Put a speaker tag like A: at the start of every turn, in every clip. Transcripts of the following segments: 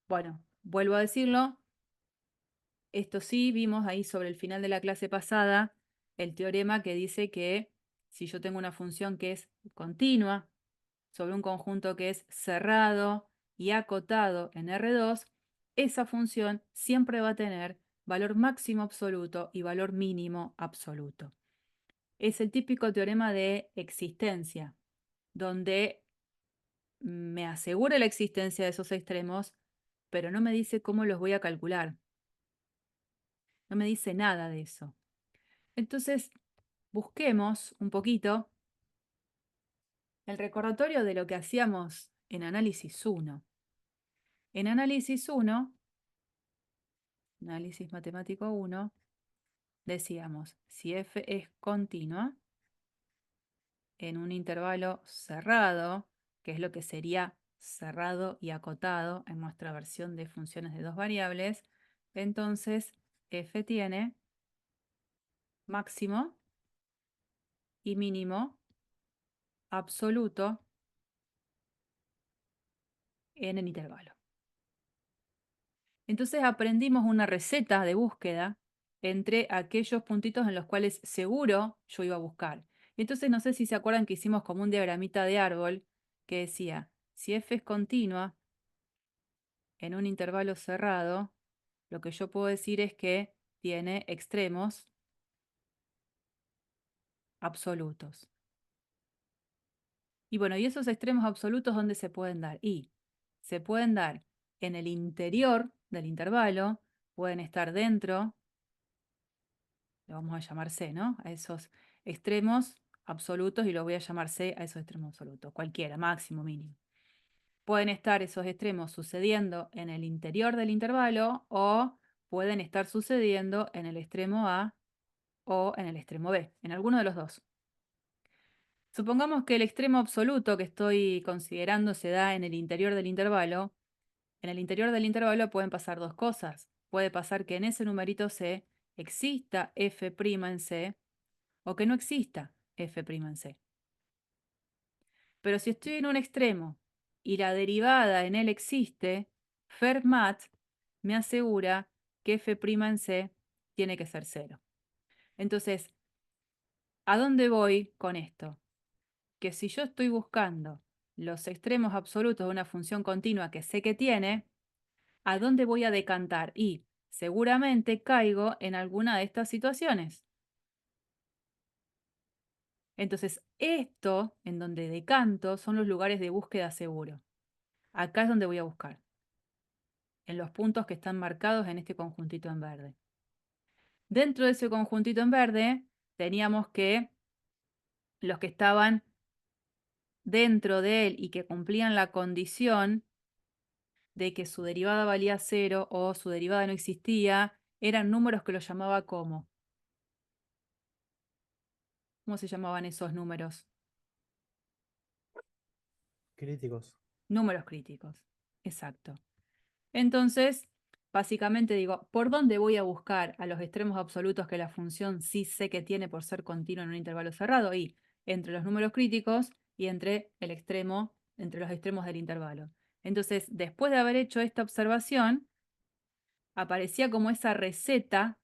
A: Bueno, vuelvo a decirlo. Esto sí, vimos ahí sobre el final de la clase pasada el teorema que dice que si yo tengo una función que es continua sobre un conjunto que es cerrado y acotado en R2, esa función siempre va a tener valor máximo absoluto y valor mínimo absoluto. Es el típico teorema de existencia, donde me asegura la existencia de esos extremos, pero no me dice cómo los voy a calcular. No me dice nada de eso. Entonces, busquemos un poquito el recordatorio de lo que hacíamos en análisis 1. En análisis 1, análisis matemático 1, decíamos, si f es continua en un intervalo cerrado, que es lo que sería cerrado y acotado en nuestra versión de funciones de dos variables, entonces f tiene máximo y mínimo absoluto en el intervalo. Entonces aprendimos una receta de búsqueda entre aquellos puntitos en los cuales seguro yo iba a buscar. Y entonces no sé si se acuerdan que hicimos como un diagramita de árbol que decía, si f es continua en un intervalo cerrado, lo que yo puedo decir es que tiene extremos absolutos. Y bueno, ¿y esos extremos absolutos dónde se pueden dar? Y se pueden dar en el interior del intervalo, pueden estar dentro, lo vamos a llamar C, ¿no? A esos extremos absolutos y lo voy a llamar C a esos extremos absolutos, cualquiera, máximo, mínimo. Pueden estar esos extremos sucediendo en el interior del intervalo o pueden estar sucediendo en el extremo A o en el extremo B, en alguno de los dos. Supongamos que el extremo absoluto que estoy considerando se da en el interior del intervalo. En el interior del intervalo pueden pasar dos cosas. Puede pasar que en ese numerito C exista f' en C o que no exista f' en C. Pero si estoy en un extremo y la derivada en él existe, Fermat me asegura que f' en C tiene que ser 0. Entonces, ¿a dónde voy con esto? Que si yo estoy buscando los extremos absolutos de una función continua que sé que tiene, ¿a dónde voy a decantar? Y seguramente caigo en alguna de estas situaciones. Entonces, esto en donde decanto son los lugares de búsqueda seguro. Acá es donde voy a buscar, en los puntos que están marcados en este conjuntito en verde. Dentro de ese conjuntito en verde, teníamos que los que estaban dentro de él y que cumplían la condición de que su derivada valía 0 o su derivada no existía, eran números que los llamaba como. ¿Cómo se llamaban esos números?
B: Críticos.
A: Números críticos. Exacto. Entonces, básicamente digo, ¿por dónde voy a buscar a los extremos absolutos que la función sí sé que tiene por ser continua en un intervalo cerrado? Y entre los números críticos y entre entre los extremos del intervalo. Entonces, después de haber hecho esta observación, aparecía como esa receta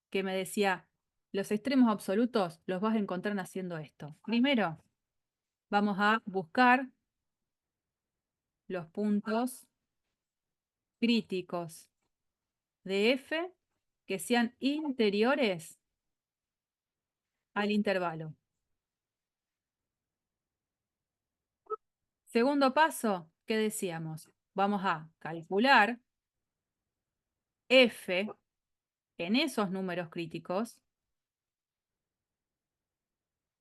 A: que me decía, los extremos absolutos los vas a encontrar haciendo esto. Primero, vamos a buscar los puntos críticos de f que sean interiores al intervalo. Segundo paso, ¿qué decíamos? Vamos a calcular f en esos números críticos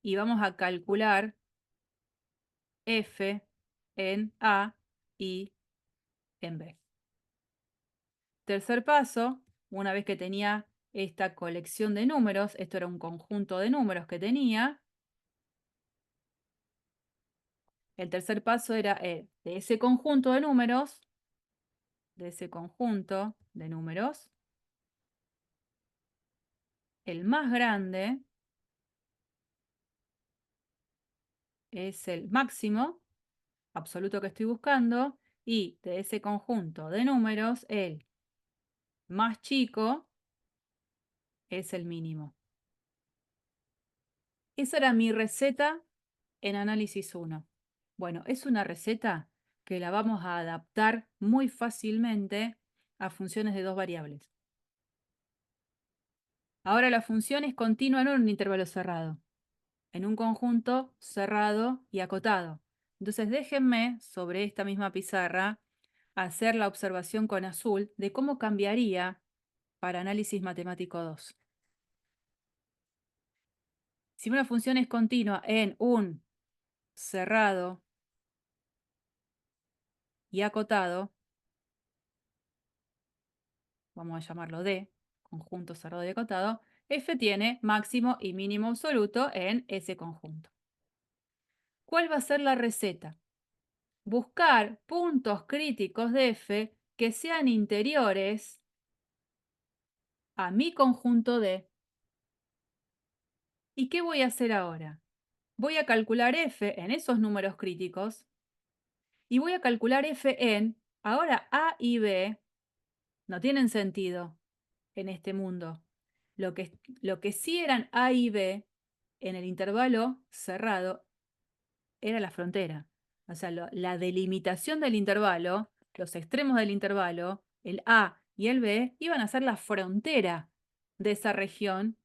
A: y vamos a calcular f en A y en B. Tercer paso, una vez que tenía esta colección de números, esto era un conjunto de números que tenía, el tercer paso era de ese conjunto de números, el más grande es el máximo absoluto que estoy buscando Y de ese conjunto de números, el más chico es el mínimo. Esa era mi receta en análisis 1. Bueno, es una receta que la vamos a adaptar muy fácilmente a funciones de dos variables. Ahora la función es continua no en un intervalo cerrado, en un conjunto cerrado y acotado. Entonces déjenme sobre esta misma pizarra hacer la observación con azul de cómo cambiaría para análisis matemático 2. Si una función es continua en un cerrado y acotado, vamos a llamarlo D, conjunto cerrado y acotado, f tiene máximo y mínimo absoluto en ese conjunto. ¿Cuál va a ser la receta? Buscar puntos críticos de f que sean interiores a mi conjunto D. ¿Y qué voy a hacer ahora? Voy a calcular f en esos números críticos y voy a calcular f en, ahora A y B no tienen sentido en este mundo. Lo que sí eran A y B en el intervalo cerrado era la frontera. O sea, la delimitación del intervalo, los extremos del intervalo, el A y el B, iban a ser la frontera de esa región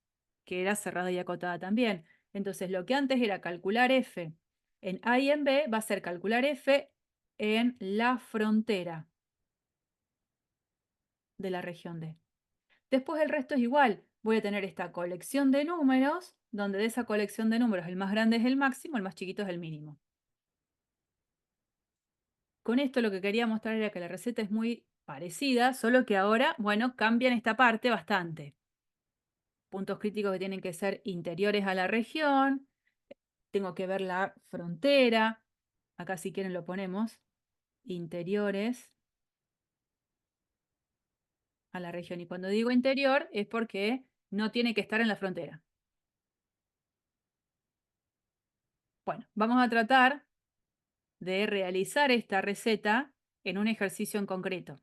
A: que era cerrada y acotada también. Entonces, lo que antes era calcular f en A y en B, va a ser calcular f en la frontera de la región D. Después el resto es igual. Voy a tener esta colección de números, donde de esa colección de números el más grande es el máximo, el más chiquito es el mínimo. Con esto lo que quería mostrar era que la receta es muy parecida, solo que ahora, bueno, cambian esta parte bastante. Puntos críticos que tienen que ser interiores a la región. Tengo que ver la frontera. Acá si quieren lo ponemos. Interiores a la región. Y cuando digo interior es porque no tiene que estar en la frontera. Bueno, vamos a tratar de realizar esta receta en un ejercicio en concreto,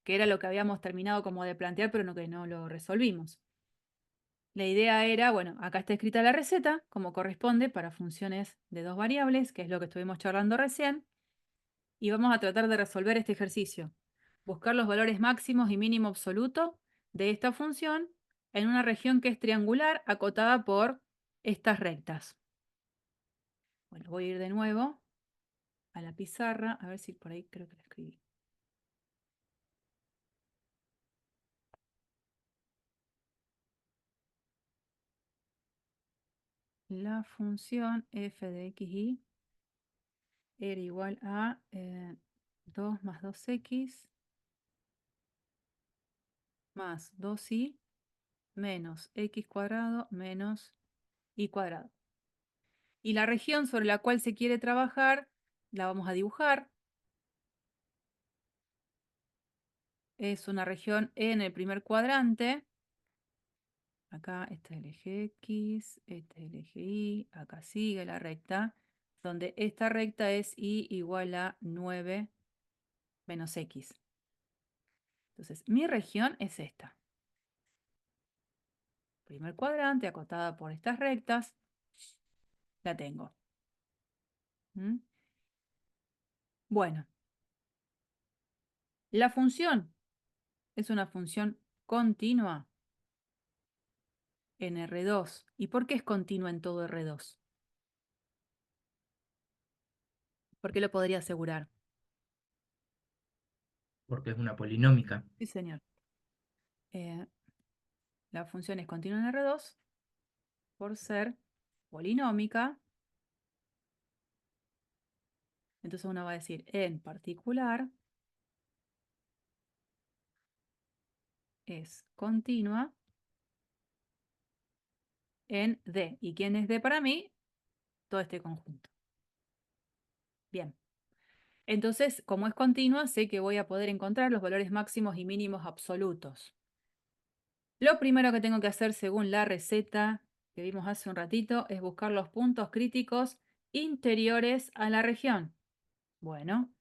A: que era lo que habíamos terminado como de plantear, pero que no lo resolvimos. La idea era, bueno, acá está escrita la receta, como corresponde para funciones de dos variables, que es lo que estuvimos charlando recién, y vamos a tratar de resolver este ejercicio. Buscar los valores máximos y mínimo absoluto de esta función en una región que es triangular acotada por estas rectas. Bueno, voy a ir de nuevo a la pizarra, a ver si por ahí creo que la escribí. La función f de x y era igual a 2 más 2x más 2y menos x cuadrado menos y cuadrado. Y la región sobre la cual se quiere trabajar la vamos a dibujar. Es una región en el primer cuadrante. Acá está el eje X, este es el eje Y, acá sigue la recta, donde esta recta es Y igual a 9 menos X. Entonces, mi región es esta. Primer cuadrante, acotada por estas rectas, la tengo. ¿Mm? Bueno, la función es una función continua en R2. ¿Y por qué es continua en todo R2? ¿Por qué lo podría asegurar?
B: porque es una polinómica.
A: Sí, señor. Eh, la función es continua en R2 por ser polinómica. Entonces uno va a decir, en particular, es continua en D. ¿Y quién es D para mí? Todo este conjunto. Bien. Entonces, como es continua, sé que voy a poder encontrar los valores máximos y mínimos absolutos. Lo primero que tengo que hacer según la receta que vimos hace un ratito es buscar los puntos críticos interiores a la región. Bueno,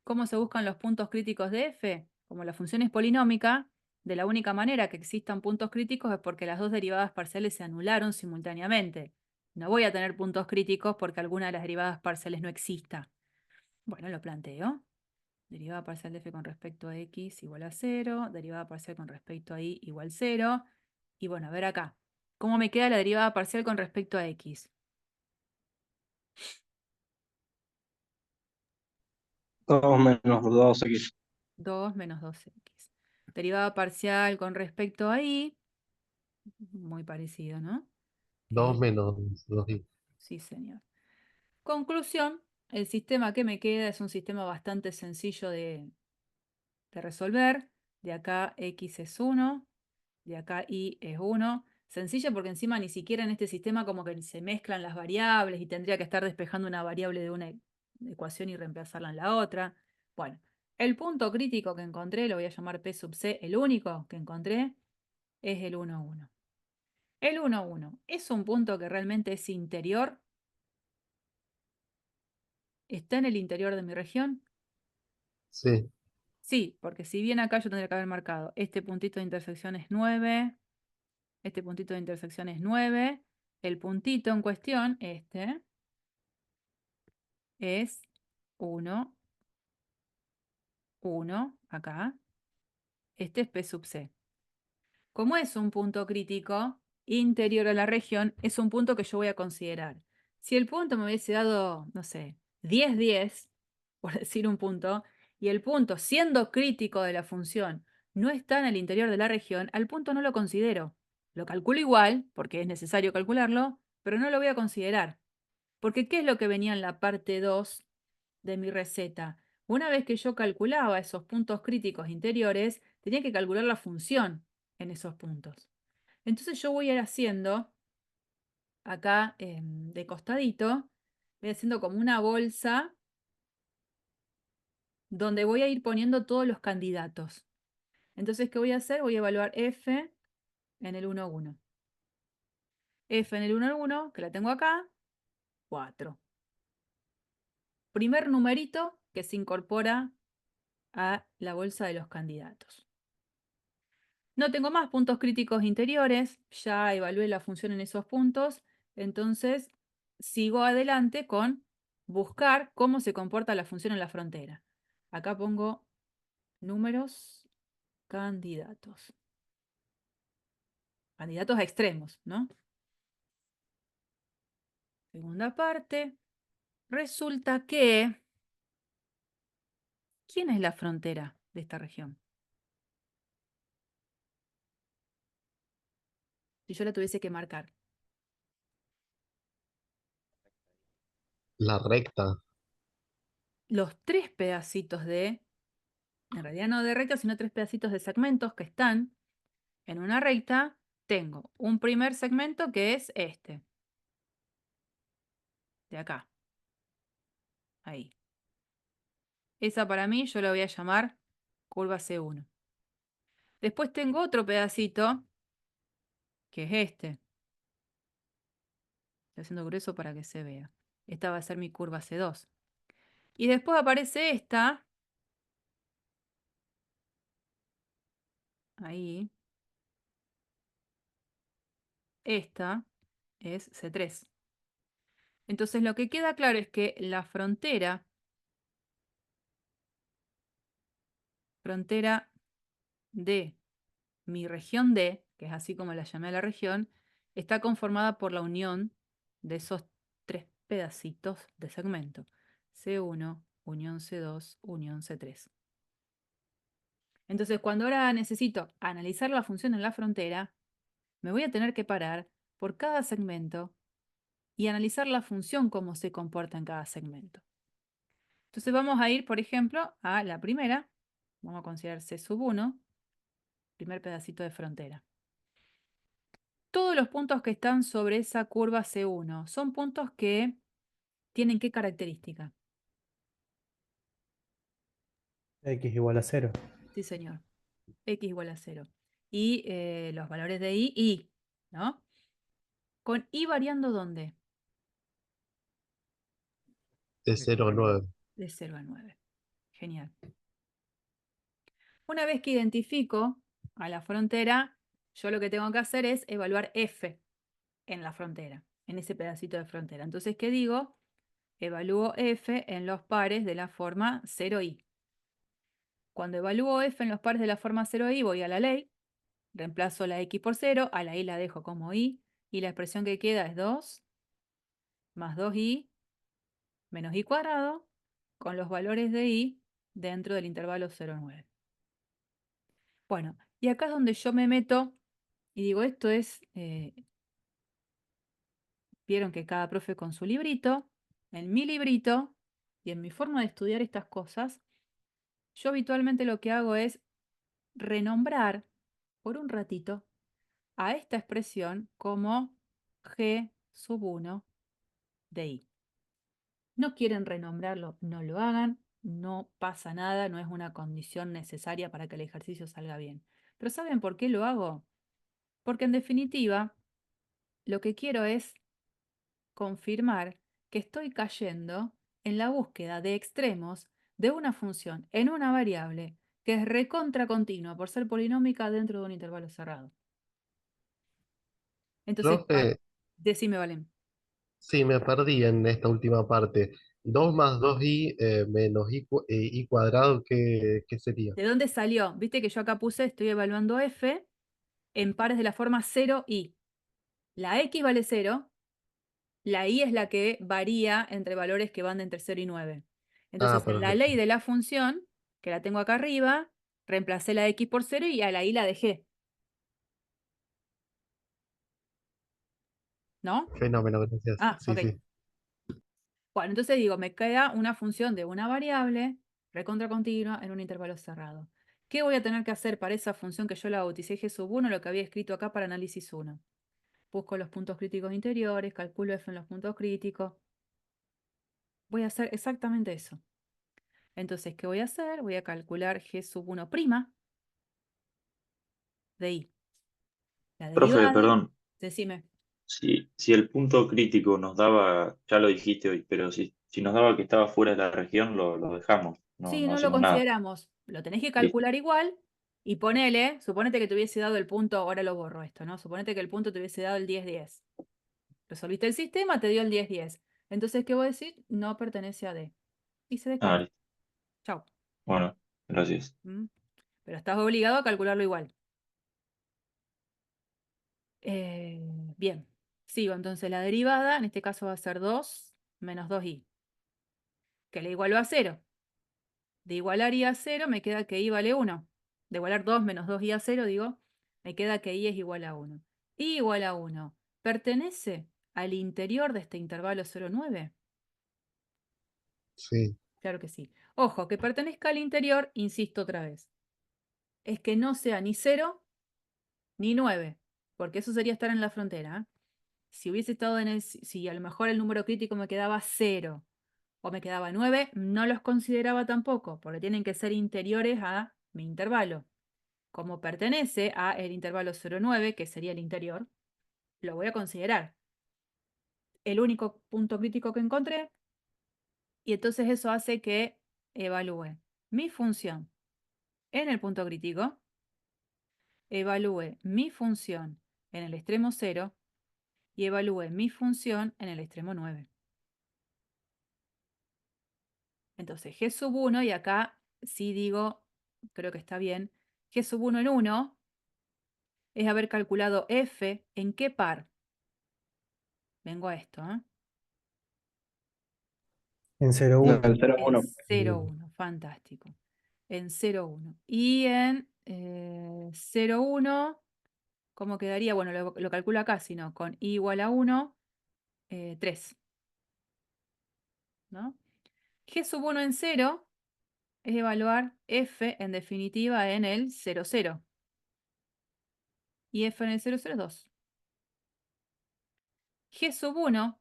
A: ¿cómo se buscan los puntos críticos de f? Como la función es polinómica, de la única manera que existan puntos críticos es porque las dos derivadas parciales se anularon simultáneamente. No voy a tener puntos críticos porque alguna de las derivadas parciales no exista. Bueno, lo planteo. Derivada parcial de f con respecto a x igual a 0. Derivada parcial con respecto a y igual 0. Y bueno, a ver acá. ¿Cómo me queda la derivada parcial con respecto a x?
C: 2 menos 2x.
A: 2 menos 2x. Derivada parcial con respecto a y. Muy parecido, ¿no?
D: 2
A: Eh,
D: menos 2y.
A: sí, señor. Conclusión, el sistema que me queda es un sistema bastante sencillo de resolver. De acá x es 1, de acá y es 1. Sencillo porque encima ni siquiera en este sistema como que se mezclan las variables y tendría que estar despejando una variable de una ecuación y reemplazarla en la otra. Bueno, el punto crítico que encontré, lo voy a llamar P sub C, el único que encontré, es el 1, 1. El 1, 1 es un punto que realmente es interior, está en el interior de mi región.
D: Sí,
A: Sí, porque si bien acá yo tendría que haber marcado este puntito de intersección es 9, este puntito de intersección es 9, el puntito en cuestión, este, es 1, 1, acá, este es P sub C. Como es un punto crítico interior a la región, es un punto que yo voy a considerar. Si el punto me hubiese dado, no sé, 10, 10, por decir un punto, y el punto, siendo crítico de la función, no está en el interior de la región, al punto no lo considero. Lo calculo igual, porque es necesario calcularlo, pero no lo voy a considerar. Porque ¿qué es lo que venía en la parte 2 de mi receta? Una vez que yo calculaba esos puntos críticos interiores, tenía que calcular la función en esos puntos. Entonces yo voy a ir haciendo acá de costadito, voy haciendo como una bolsa donde voy a ir poniendo todos los candidatos. Entonces, ¿qué voy a hacer? Voy a evaluar f en el 1, 1. F en el 1, 1, que la tengo acá, 4. Primer numerito que se incorpora a la bolsa de los candidatos. No tengo más puntos críticos interiores, ya evalué la función en esos puntos, entonces sigo adelante con buscar cómo se comporta la función en la frontera. Acá pongo números candidatos. Candidatos a extremos, ¿no? Segunda parte. Resulta que... ¿Quién es la frontera de esta región? Si yo la tuviese que marcar.
D: la recta.
A: Los tres pedacitos de... En realidad no de recta, sino tres pedacitos de segmentos que están en una recta. Tengo un primer segmento que es este. De acá. Ahí. Esa para mí yo la voy a llamar curva C1. Después tengo otro pedacito que es este. Estoy haciendo grueso para que se vea. Esta va a ser mi curva C2. Y después aparece esta. Ahí. Esta es C3. Entonces lo que queda claro es que la frontera de mi región D, que es así como la llamé a la región, está conformada por la unión de esos tres pedacitos de segmento. C1, unión C2, unión C3. Entonces, cuando ahora necesito analizar la función en la frontera, me voy a tener que parar por cada segmento y analizar la función cómo se comporta en cada segmento. Entonces vamos a ir, por ejemplo, a la primera. Vamos a considerar C sub 1, primer pedacito de frontera. Todos los puntos que están sobre esa curva C1 son puntos que tienen ¿qué característica?
E: X igual a 0.
A: Sí, señor. X igual a 0. Y los valores de y, ¿no? ¿Con y variando dónde?
D: De 0 a 9.
A: de 0 a 9. Genial. Una vez que identifico a la frontera, yo lo que tengo que hacer es evaluar f en la frontera, en ese pedacito de frontera. Entonces, ¿qué digo? Evalúo f en los pares de la forma 0i. Cuando evalúo f en los pares de la forma 0i, voy a la ley, reemplazo la x por 0, a la y la dejo como i, y la expresión que queda es 2 más 2i menos i cuadrado, con los valores de i dentro del intervalo 0 a 9. Bueno, y acá es donde yo me meto y digo, esto es, vieron que cada profe con su librito, en mi librito y en mi forma de estudiar estas cosas, yo habitualmente lo que hago es renombrar por un ratito a esta expresión como g sub 1 de i. No quieren renombrarlo, no lo hagan, no pasa nada, no es una condición necesaria para que el ejercicio salga bien. Pero ¿saben por qué lo hago? Porque en definitiva, lo que quiero es confirmar que estoy cayendo en la búsqueda de extremos de una función en una variable que es recontra continua por ser polinómica dentro de un intervalo cerrado. Entonces,
D: Profe,
A: decime, Valen.
D: sí, me perdí en esta última parte. 2 más 2i menos i cuadrado, ¿qué sería?
A: ¿De dónde salió? Viste que yo acá puse, estoy evaluando f en pares de la forma 0i. La x vale 0, la y es la que varía entre valores que van de entre 0 y 9.
D: Ah,
A: Entonces, en la
D: perfecto.
A: ley de la función, que la tengo acá arriba, reemplacé la x por 0 y a la y la dejé. ¿No?
D: Fenómeno, gracias.
A: Ah,
D: Sí,
A: ok.
D: sí.
A: Bueno, entonces digo, me queda una función de una variable recontra continua en un intervalo cerrado. ¿Qué voy a tener que hacer para esa función que yo la bauticé g sub 1, lo que había escrito acá para análisis 1? Busco los puntos críticos interiores, calculo f en los puntos críticos. Voy a hacer exactamente eso. Entonces, ¿qué voy a hacer? Voy a calcular g sub 1' de i. La
F: Profe,
A: derivada,
F: perdón,
A: decime.
F: si el punto crítico nos daba, ya lo dijiste hoy, pero si nos daba que estaba fuera de la región, lo dejamos, no,
A: Sí,
F: no
A: no lo
F: hacemos nada.
A: consideramos. Lo tenés que
F: Listo.
A: calcular igual y ponele, suponete que te hubiese dado el punto, ahora lo borro esto, ¿no? Suponete que el punto te hubiese dado el 10-10. Resolviste el sistema, te dio el 10-10. Entonces, ¿qué voy a decir? No pertenece a D. Y se
F: Ah,
A: descarta.
F: listo.
A: Chau.
F: Bueno, gracias.
A: ¿Mm? Pero estás obligado a calcularlo igual. Bien. Sigo, entonces la derivada, en este caso va a ser 2 menos 2i, que le igualo a 0. De igualar i a 0 me queda que i vale 1. De igualar 2 menos 2i a 0, digo, me queda que i es igual a 1. I igual a 1. ¿Pertenece al interior de este intervalo 0,9?
D: Sí,
A: Claro que sí. Ojo, que pertenezca al interior, insisto otra vez, es que no sea ni 0 ni 9, porque eso sería estar en la frontera. Si hubiese estado si a lo mejor el número crítico me quedaba 0 o me quedaba 9, no los consideraba tampoco, porque tienen que ser interiores a mi intervalo. Como pertenece a el intervalo 0,9, que sería el interior, lo voy a considerar. El único punto crítico que encontré, y entonces eso hace que evalúe mi función en el punto crítico, evalúe mi función en el extremo 0 y evalúe mi función en el extremo 9. Entonces, g sub 1, y acá sí digo, creo que está bien, g sub 1 en 1 es haber calculado f en qué par. Vengo a esto, ¿eh?
E: En 0,1.
C: El cero
A: En
C: uno.
A: 0,1, fantástico. En 0,1. Y en 0,1, ¿cómo quedaría? Bueno, lo calculo acá, sino con i igual a 1, 3. ¿No? G sub 1 en 0 es evaluar f en definitiva en el 0, 0. Y f en el 0, 0 es 2. G sub 1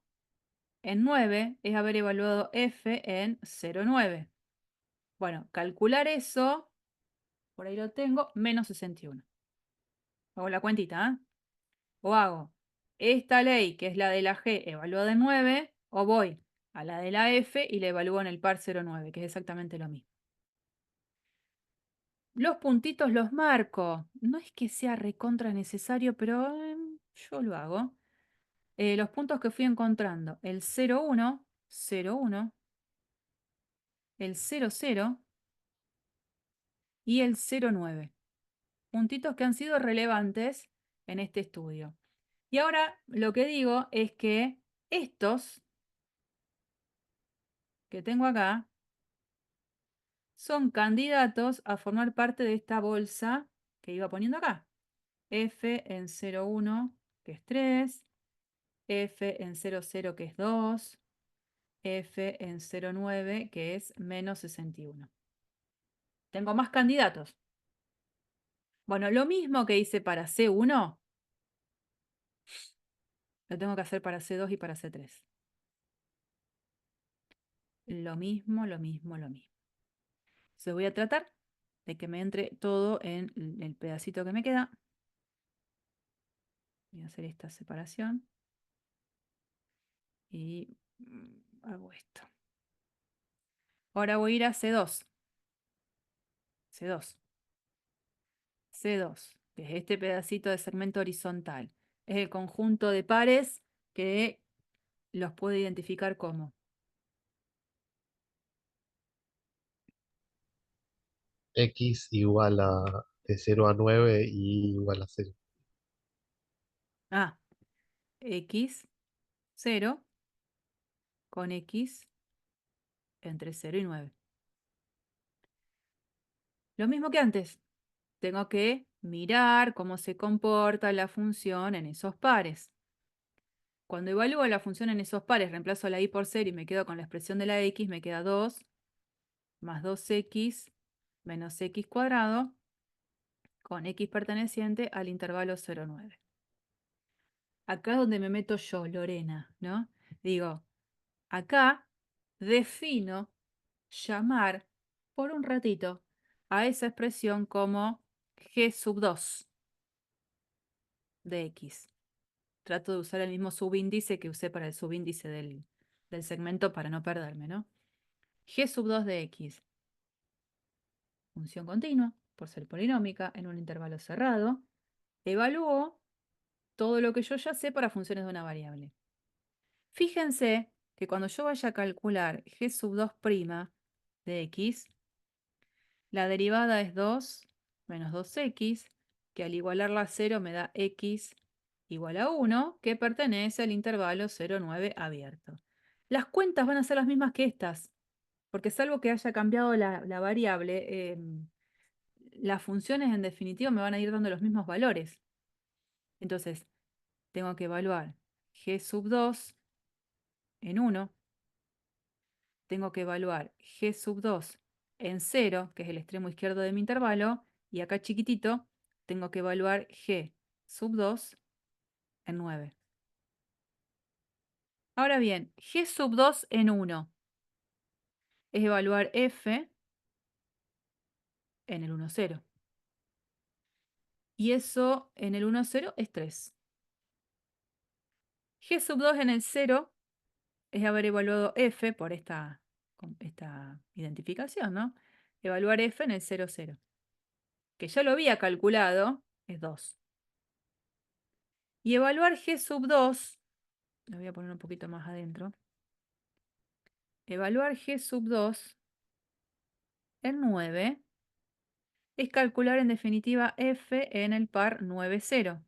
A: en 9 es haber evaluado f en 0,9. Bueno, calcular eso, por ahí lo tengo, menos 61. Hago la cuentita, ¿eh? O hago esta ley, que es la de la G evaluada en 9, o voy a la de la F y la evalúo en el par 0,9, que es exactamente lo mismo. Los puntitos los marco. No es que sea recontra necesario, pero yo lo hago. Los puntos que fui encontrando. El 0,1, 0,1, el 0,0 y el 0,9. Puntitos que han sido relevantes en este estudio. Y ahora lo que digo es que estos que tengo acá son candidatos a formar parte de esta bolsa que iba poniendo acá. F en 0,1, que es 3, F en 0,0, que es 2, F en 0,9, que es menos 61. Tengo más candidatos. Bueno, lo mismo que hice para C1, lo tengo que hacer para C2 y para C3. Lo mismo, lo mismo, lo mismo. Entonces voy a tratar de que me entre todo en el pedacito que me queda. Voy a hacer esta separación. Y hago esto. Ahora voy a ir a C2. C2. C2, que es este pedacito de segmento horizontal. Es el conjunto de pares que los puedo identificar como
D: X igual a de 0 a 9 y igual a 0.
A: A, X, 0 con X entre 0 y 9. Lo mismo que antes. Tengo que mirar cómo se comporta la función en esos pares. Cuando evalúo la función en esos pares, reemplazo la y por 0 y me quedo con la expresión de la x, me queda 2 más 2x menos x cuadrado con x perteneciente al intervalo 0,9. Acá es donde me meto yo, Lorena, ¿no? Digo, acá defino llamar por un ratito a esa expresión como g sub 2 de x. Trato de usar el mismo subíndice que usé para el subíndice del segmento para no perderme, ¿no? G sub 2 de x. Función continua, por ser polinómica, en un intervalo cerrado. Evalúo todo lo que yo ya sé para funciones de una variable. Fíjense que cuando yo vaya a calcular g sub 2' de x, la derivada es 2 menos 2x, que al igualarla a 0 me da x igual a 1, que pertenece al intervalo 0,9 abierto. Las cuentas van a ser las mismas que estas, porque salvo que haya cambiado la variable, las funciones en definitiva me van a ir dando los mismos valores. Entonces, tengo que evaluar g sub 2 en 1. Tengo que evaluar g sub 2 en 0, que es el extremo izquierdo de mi intervalo, y acá chiquitito, tengo que evaluar g sub 2 en 9. Ahora bien, g sub 2 en 1 es evaluar f en el 1, 0. Y eso en el 1, 0 es 3. G sub 2 en el 0 es haber evaluado f por esta identificación, ¿no? Evaluar f en el 0, 0. Que ya lo había calculado, es 2. Y evaluar g sub 2, lo voy a poner un poquito más adentro. Evaluar g sub 2 en 9 es calcular en definitiva f en el par 9, 0,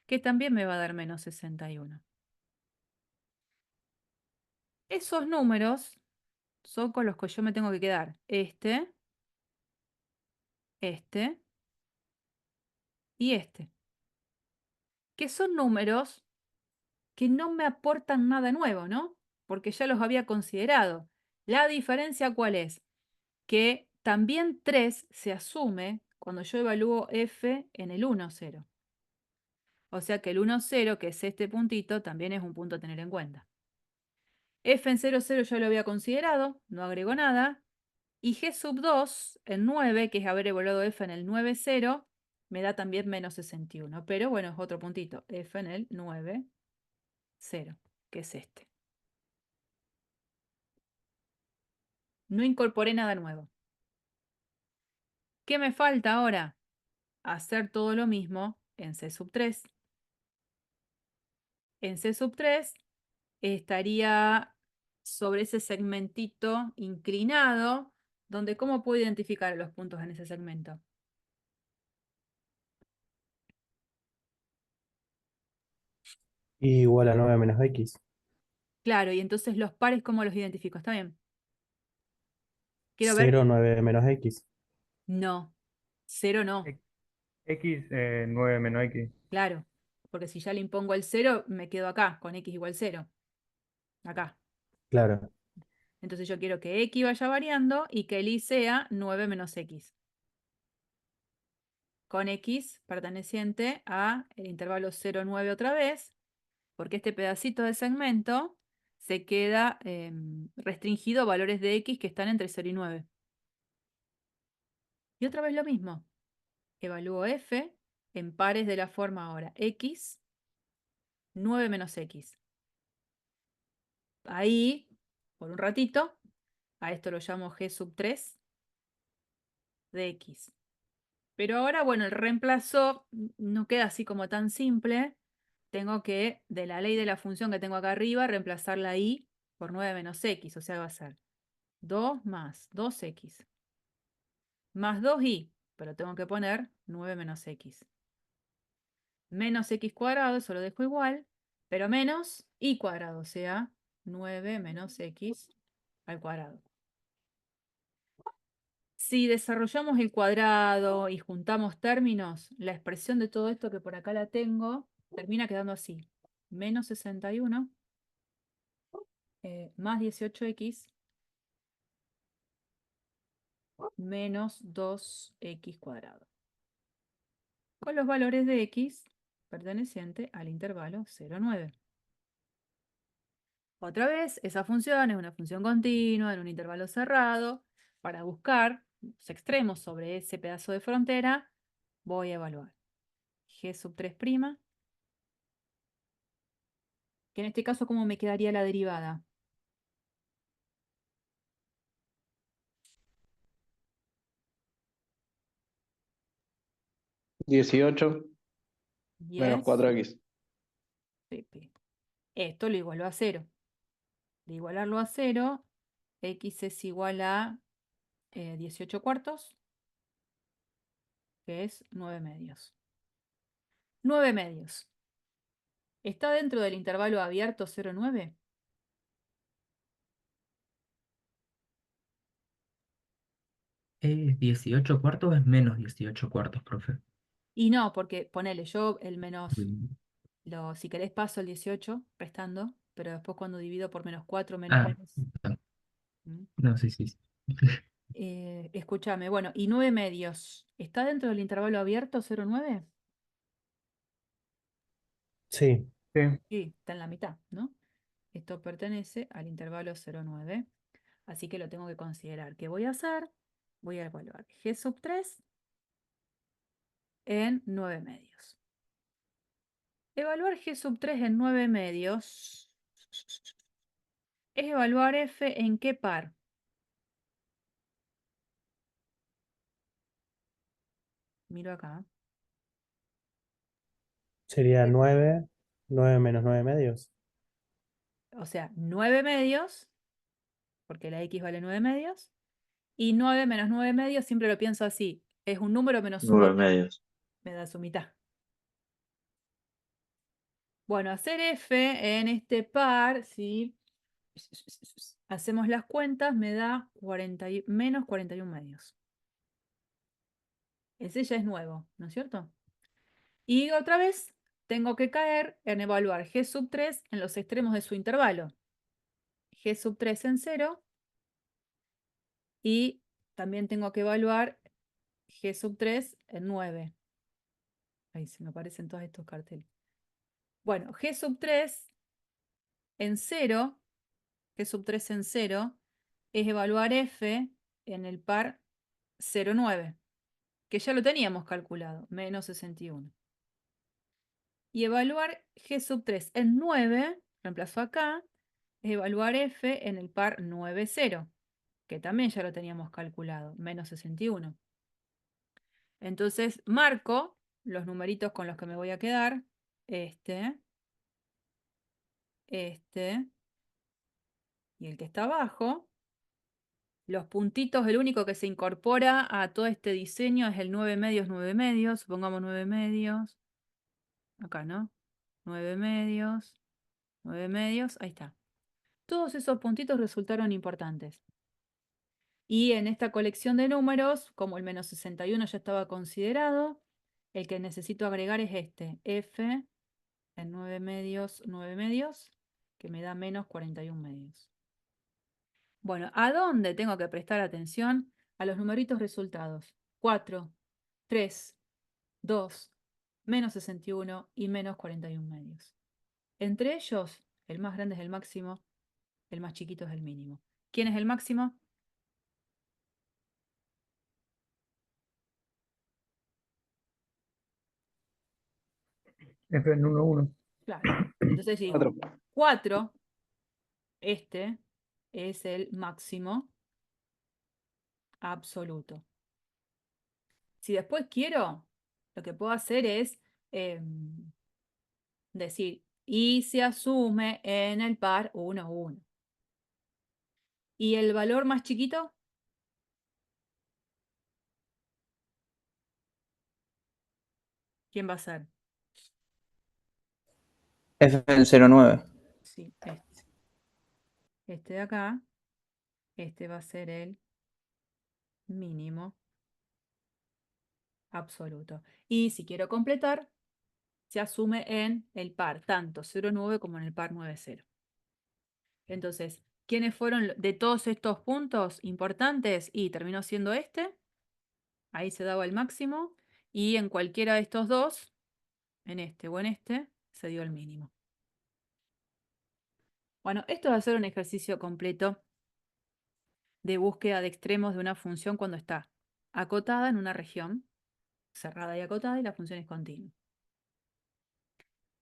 A: que también me va a dar menos 61. Esos números son con los que yo me tengo que quedar. Este y este. Que son números que no me aportan nada nuevo, ¿no? Porque ya los había considerado. ¿La diferencia cuál es? Que también 3 se asume cuando yo evalúo f en el 1, 0. O sea que el 1, 0, que es este puntito, también es un punto a tener en cuenta. F en 0, 0 ya lo había considerado, no agrego nada. Y g sub 2 en 9, que es haber evaluado f en el 9, 0, me da también menos 61. Pero bueno, es otro puntito. F en el 9, 0, que es este. No incorporé nada nuevo. ¿Qué me falta ahora? Hacer todo lo mismo en C sub 3. En C sub 3 estaría sobre ese segmentito inclinado, donde ¿cómo puedo identificar los puntos en ese segmento?
E: Y igual a 9 menos X.
A: Claro, y entonces los pares, ¿cómo los identifico? ¿Está bien? Quiero ver.
E: 0, 9 menos X.
A: No, 0 no,
G: X, 9 menos X.
A: claro. Porque si ya le impongo el 0, me quedo acá, con X igual 0. Acá.
E: Claro.
A: Entonces yo quiero que X vaya variando y que el Y sea 9 menos X. Con X perteneciente a el intervalo 0, 9 otra vez, porque este pedacito de segmento se queda restringido a valores de X que están entre 0 y 9. Y otra vez lo mismo. Evalúo F en pares de la forma ahora X, 9 menos X. Ahí, por un ratito, a esto lo llamo G sub 3 de X. Pero ahora, bueno, el reemplazo no queda así como tan simple. Tengo que, de la ley de la función que tengo acá arriba, reemplazar la y por 9 menos x. O sea, va a ser 2 más 2x más 2y. Pero tengo que poner 9 menos x. Menos x cuadrado, eso lo dejo igual. Pero menos y cuadrado, o sea, 9 menos x al cuadrado. Si desarrollamos el cuadrado y juntamos términos, la expresión de todo esto que por acá la tengo, termina quedando así. Menos 61 más 18x menos 2x cuadrado. Con los valores de x perteneciente al intervalo 0, 9. Otra vez, esa función es una función continua en un intervalo cerrado. Para buscar los extremos sobre ese pedazo de frontera, voy a evaluar g sub 3', que en este caso, ¿cómo me quedaría la derivada?
C: ¿18 menos
A: 10
C: 4x?
A: pp. Esto lo igualó a 0. De igualarlo a 0, x es igual a 18 cuartos, que es 9 medios. 9 medios. ¿Está dentro del intervalo abierto 0, 9?
B: ¿Es 18 cuartos o es menos 18 cuartos, profe?
A: Y no, porque ponele yo el menos,
B: Mm.
A: si querés paso el 18 restando, pero después cuando divido por menos 4, menos
B: Ah,
A: menos.
B: no,
A: ¿Mm?
B: no, sí, sí, sí.
A: Escúchame, bueno, y 9 medios. ¿Está dentro del intervalo abierto 0, 9?
E: Sí.
G: Sí.
A: Sí, está en la mitad, ¿no? Esto pertenece al intervalo 0, 9. Así que lo tengo que considerar. ¿Qué voy a hacer? Voy a evaluar g sub 3 en 9 medios. Evaluar g sub 3 en 9 medios es evaluar f en qué par. Miro acá.
E: Sería 9, 9 menos 9 medios.
A: O sea, 9 medios, porque la x vale 9 medios, y 9 menos 9 medios, siempre lo pienso así. Es un número menos su
F: 9
A: mitad.
F: medios.
A: Me da su mitad. Bueno, hacer f en este par, si hacemos las cuentas, me da menos 41 medios. Ese ya es nuevo, ¿no es cierto? Y otra vez tengo que caer en evaluar g sub 3 en los extremos de su intervalo. G sub 3 en 0 y también tengo que evaluar g sub 3 en 9. Ahí se me aparecen todos estos carteles. Bueno, g sub 3 en 0, g sub 3 en 0, es evaluar f en el par 0, 9, que ya lo teníamos calculado, menos 61. Y evaluar g sub 3 en 9, reemplazo acá, es evaluar f en el par 9, 0, que también ya lo teníamos calculado, menos 61. Entonces marco los numeritos con los que me voy a quedar, este, este, y el que está abajo. Los puntitos, el único que se incorpora a todo este diseño es el 9 medios, 9 medios. Supongamos 9 medios. Acá, ¿no? 9 medios, 9 medios. Ahí está. Todos esos puntitos resultaron importantes. Y en esta colección de números, como el menos 61 ya estaba considerado, el que necesito agregar es este. F en 9 medios, que me da menos 41 medios. Bueno, ¿a dónde tengo que prestar atención? A los numeritos resultados. 4, 3, 2, menos 61 y menos 41 medios. Entre ellos, el más grande es el máximo, el más chiquito es el mínimo. ¿Quién es el máximo?
G: F en 1, 1.
A: Claro. Entonces digo,
C: 4.
A: 4, este es el máximo absoluto. Si después quiero, lo que puedo hacer es decir, y se asume en el par 1, 1. ¿Y el valor más chiquito? ¿Quién va a ser?
H: F en 09.
A: Sí, este. Este de acá. Este va a ser el mínimo absoluto. Y si quiero completar, se asume en el par, tanto 0,9 como en el par 9,0. Entonces, ¿quiénes fueron de todos estos puntos importantes? Y terminó siendo este. Ahí se daba el máximo. Y en cualquiera de estos dos, en este o en este, se dio el mínimo. Bueno, esto va a ser un ejercicio completo de búsqueda de extremos de una función cuando está acotada en una región, cerrada y acotada, y la función es continua.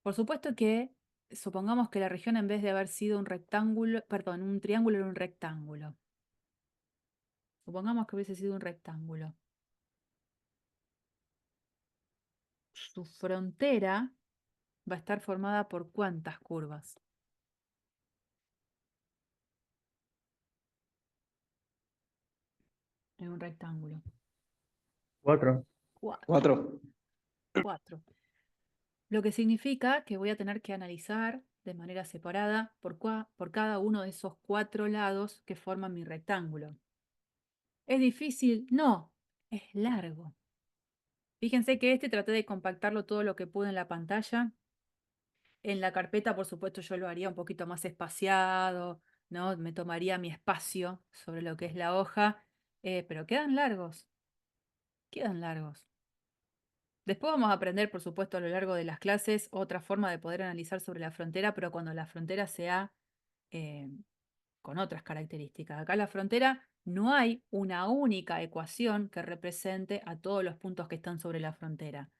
A: Por supuesto que supongamos que la región, en vez de haber sido un rectángulo, perdón, un triángulo, era un rectángulo. Supongamos que hubiese sido un rectángulo. Su frontera va a estar formada por ¿cuántas curvas? En un rectángulo.
G: 4.
A: 4.
C: 4.
A: 4. Lo que significa que voy a tener que analizar de manera separada por cada uno de esos 4 lados que forman mi rectángulo. ¿Es difícil? No, es largo. Fíjense que traté de compactarlo todo lo que pude en la pantalla. En la carpeta, por supuesto, yo lo haría un poquito más espaciado, ¿no? Me tomaría mi espacio sobre lo que es la hoja, pero quedan largos, quedan largos. Después vamos a aprender, por supuesto, a lo largo de las clases, otra forma de poder analizar sobre la frontera, pero cuando la frontera sea con otras características. Acá en la frontera no hay una única ecuación que represente a todos los puntos que están sobre la frontera.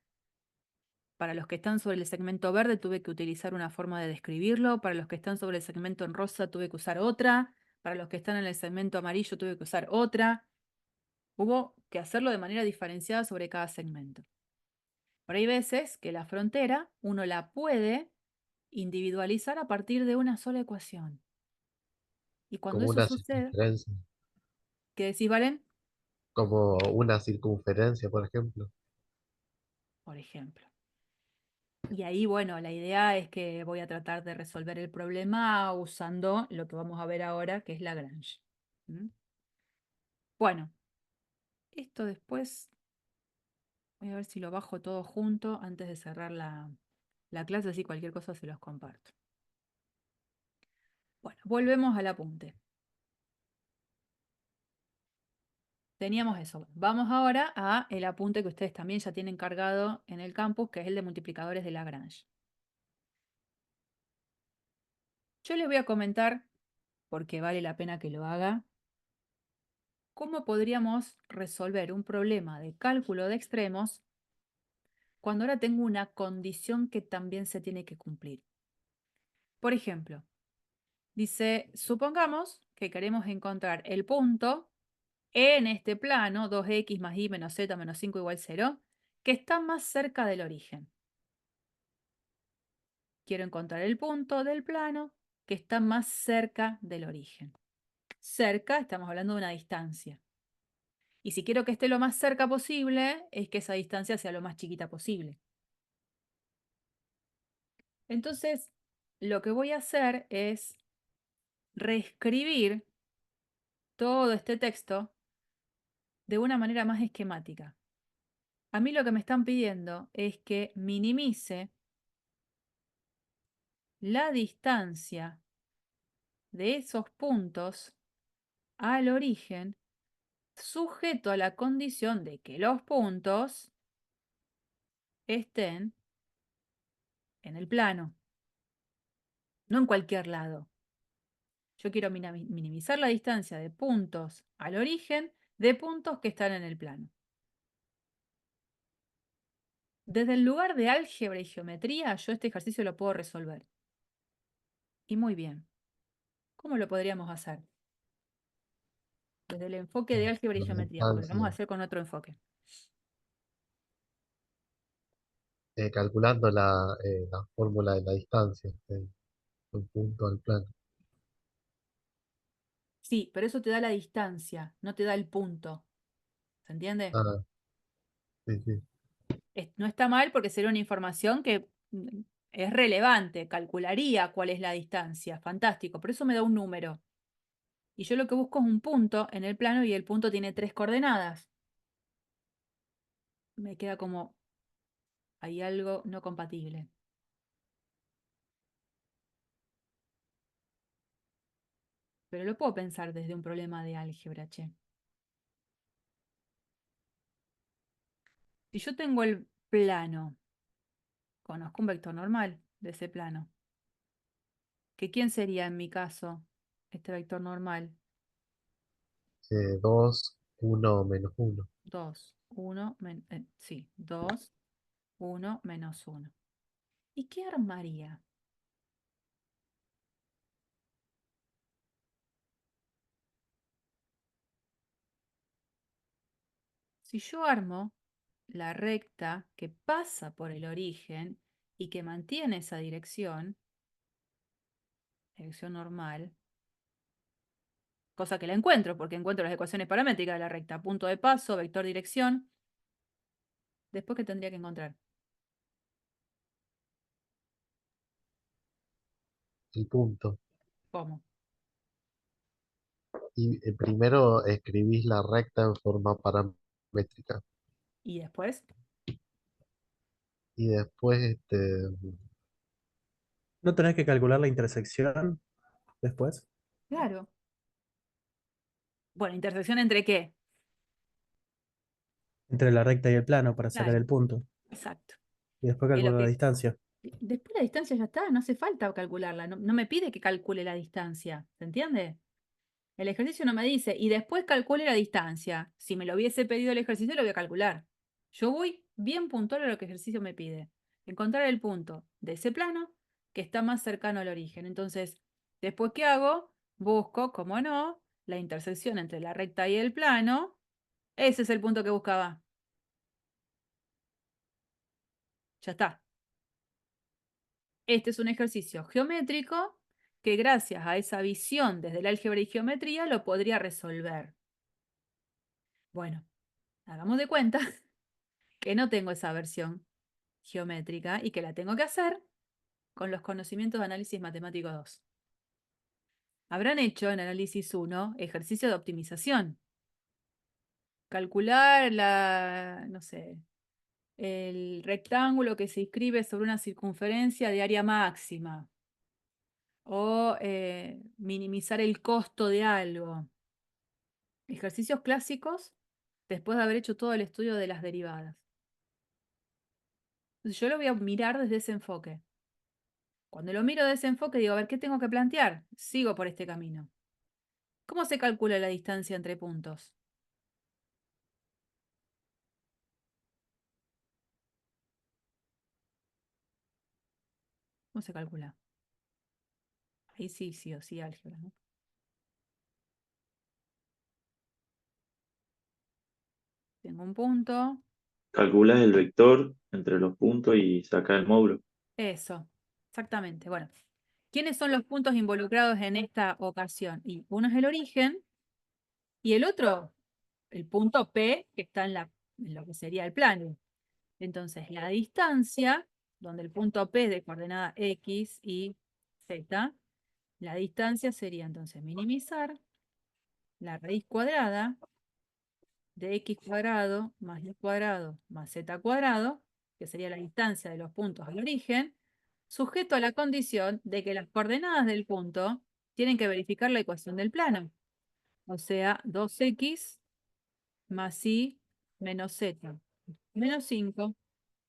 A: Para los que están sobre el segmento verde tuve que utilizar una forma de describirlo, para los que están sobre el segmento en rosa tuve que usar otra, para los que están en el segmento amarillo tuve que usar otra. Hubo que hacerlo de manera diferenciada sobre cada segmento. Pero hay veces que la frontera uno la puede individualizar a partir de una sola ecuación. Y cuando
D: como
A: eso
D: una
A: sucede,
D: circunferencia,
A: ¿qué decís, Valen?
D: como una circunferencia, por ejemplo.
A: Por ejemplo. Y ahí, bueno, la idea es que voy a tratar de resolver el problema usando lo que vamos a ver ahora, que es Lagrange. ¿Mm? Bueno, esto después, voy a ver si lo bajo todo junto antes de cerrar la clase, así cualquier cosa se los comparto. Bueno, volvemos al apunte. Teníamos eso. Vamos ahora a el apunte que ustedes también ya tienen cargado en el campus, que es el de multiplicadores de Lagrange. Yo les voy a comentar, porque vale la pena que lo haga, cómo podríamos resolver un problema de cálculo de extremos cuando ahora tengo una condición que también se tiene que cumplir. Por ejemplo, dice, supongamos que queremos encontrar el punto en este plano, 2x más y menos z menos 5 igual 0, que está más cerca del origen. Quiero encontrar el punto del plano que está más cerca del origen. Cerca, estamos hablando de una distancia. Y si quiero que esté lo más cerca posible, es que esa distancia sea lo más chiquita posible. Entonces, lo que voy a hacer es reescribir todo este texto de una manera más esquemática. A mí lo que me están pidiendo es que minimice la distancia de esos puntos al origen, sujeto a la condición de que los puntos estén en el plano, no en cualquier lado. Yo quiero minimizar la distancia de puntos al origen de puntos que están en el plano. Desde el lugar de álgebra y geometría, yo este ejercicio lo puedo resolver. Y muy bien. ¿Cómo lo podríamos hacer? Desde el enfoque de álgebra y
D: La
A: geometría, porque lo vamos a
D: distancia,
A: hacer con otro enfoque.
D: calculando la fórmula de la distancia, un punto al plano.
A: Sí, pero eso te da la distancia, no te da el punto. ¿Se entiende?
D: Ah, sí, sí.
A: No está mal porque sería una información que es relevante, calcularía cuál es la distancia, fantástico, por eso me da un número. Y yo lo que busco es un punto en el plano y el punto tiene 3 coordenadas. Me queda como, hay algo no compatible. Pero lo puedo pensar desde un problema de álgebra, che. Si yo tengo el plano, conozco un vector normal de ese plano. ¿Que quién sería en mi caso este vector normal?
D: 2, 1 menos 1.
A: 2, 1, sí, 2, 1 menos 1. ¿Y qué armaría? Si yo armo la recta que pasa por el origen y que mantiene esa dirección normal, cosa que la encuentro, porque encuentro las ecuaciones paramétricas de la recta, punto de paso, vector dirección, después que tendría que encontrar.
D: El punto.
A: ¿Cómo?
D: Y primero escribís la recta en forma paramétrica.
A: Y después,
D: Y después,
E: ¿No tenés que calcular la intersección después?
A: claro. Bueno, ¿intersección entre qué?
E: Entre la recta y el plano para sacar
A: Claro,
E: el punto.
A: exacto.
E: Y después
A: Es lo
E: calcular la
A: que,
E: distancia.
A: después la distancia ya está, no hace falta calcularla, no me pide que calcule la distancia, ¿se entiende? El ejercicio no me dice, y después calcule la distancia. Si me lo hubiese pedido el ejercicio, lo voy a calcular. Yo voy bien puntual a lo que el ejercicio me pide. Encontrar el punto de ese plano que está más cercano al origen. Entonces, después, ¿qué hago? Busco, como no, la intersección entre la recta y el plano. Ese es el punto que buscaba. Ya está. Este es un ejercicio geométrico que gracias a esa visión desde el álgebra y geometría lo podría resolver. Bueno, hagamos de cuenta que no tengo esa versión geométrica y que la tengo que hacer con los conocimientos de análisis matemático 2. Habrán hecho en análisis 1 ejercicio de optimización. Calcular no sé, el rectángulo que se inscribe sobre una circunferencia de área máxima o minimizar el costo de algo. Ejercicios clásicos después de haber hecho todo el estudio de las derivadas. Entonces yo lo voy a mirar desde ese enfoque. Cuando lo miro de ese enfoque, digo, a ver, ¿qué tengo que plantear? Sigo por este camino. ¿Cómo se calcula la distancia entre puntos? ¿Cómo se calcula? Ahí sí, sí o sí, álgebra, ¿no? tengo un punto.
F: Calculás el vector entre los puntos y sacás el módulo.
A: Eso, exactamente. Bueno, ¿quiénes son los puntos involucrados en esta ocasión? Y uno es el origen y el otro, el punto P, que está en lo que sería el plano. Entonces, la distancia, donde el punto P es de coordenada X y Z, la distancia sería entonces minimizar la raíz cuadrada de X cuadrado más Y cuadrado más Z cuadrado, que sería la distancia de los puntos al origen, sujeto a la condición de que las coordenadas del punto tienen que verificar la ecuación del plano. O sea, 2x más y menos z menos 5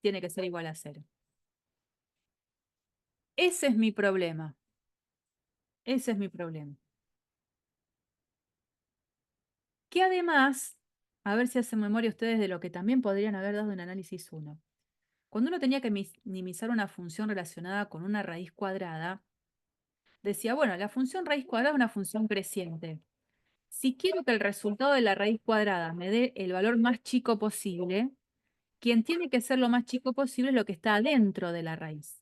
A: tiene que ser igual a 0. Ese es mi problema. Ese es mi problema. Que además, a ver si hacen memoria ustedes de lo que también podrían haber dado en análisis 1. Cuando uno tenía que minimizar una función relacionada con una raíz cuadrada, decía, bueno, la función raíz cuadrada es una función creciente. Si quiero que el resultado de la raíz cuadrada me dé el valor más chico posible, quien tiene que ser lo más chico posible es lo que está adentro de la raíz.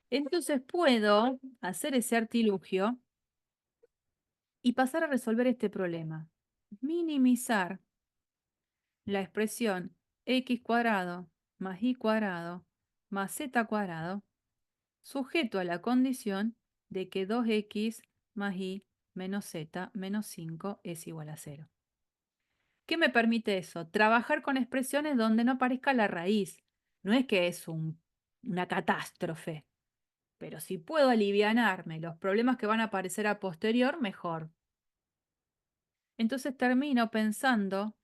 A: Entonces puedo hacer ese artilugio y pasar a resolver este problema. Minimizar la expresión x cuadrado más y cuadrado más z cuadrado sujeto a la condición de que 2x más y menos z menos 5 es igual a 0. ¿Qué me permite eso? Trabajar con expresiones donde no aparezca la raíz. No es que es una catástrofe, pero si puedo alivianarme los problemas que van a aparecer a posterior, mejor. Entonces termino pensando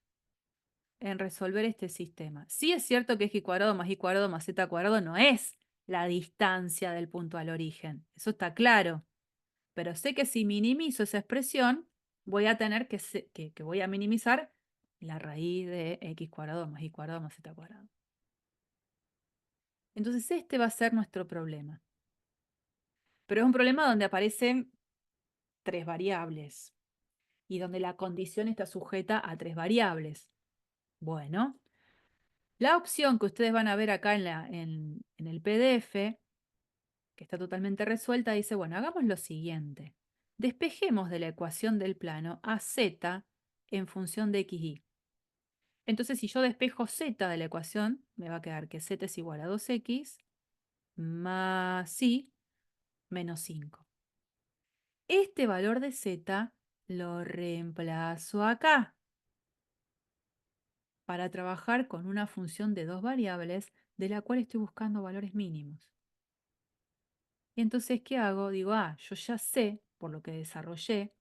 A: en resolver este sistema. Sí es cierto que x cuadrado más y cuadrado más z cuadrado no es la distancia del punto al origen. Eso está claro. Pero sé que si minimizo esa expresión, voy a tener que voy a minimizar la raíz de x cuadrado más y cuadrado más z cuadrado. Entonces este va a ser nuestro problema. Pero es un problema donde aparecen 3 variables y donde la condición está sujeta a 3 variables. Bueno, la opción que ustedes van a ver acá en el PDF, que está totalmente resuelta, dice, bueno, hagamos lo siguiente. Despejemos de la ecuación del plano a z en función de x, y. Entonces, si yo despejo z de la ecuación, me va a quedar que z es igual a 2x más y menos 5. Este valor de z lo reemplazo acá para trabajar con una función de 2 variables de la cual estoy buscando valores mínimos. Y entonces, ¿qué hago? Digo, yo ya sé, por lo que desarrollé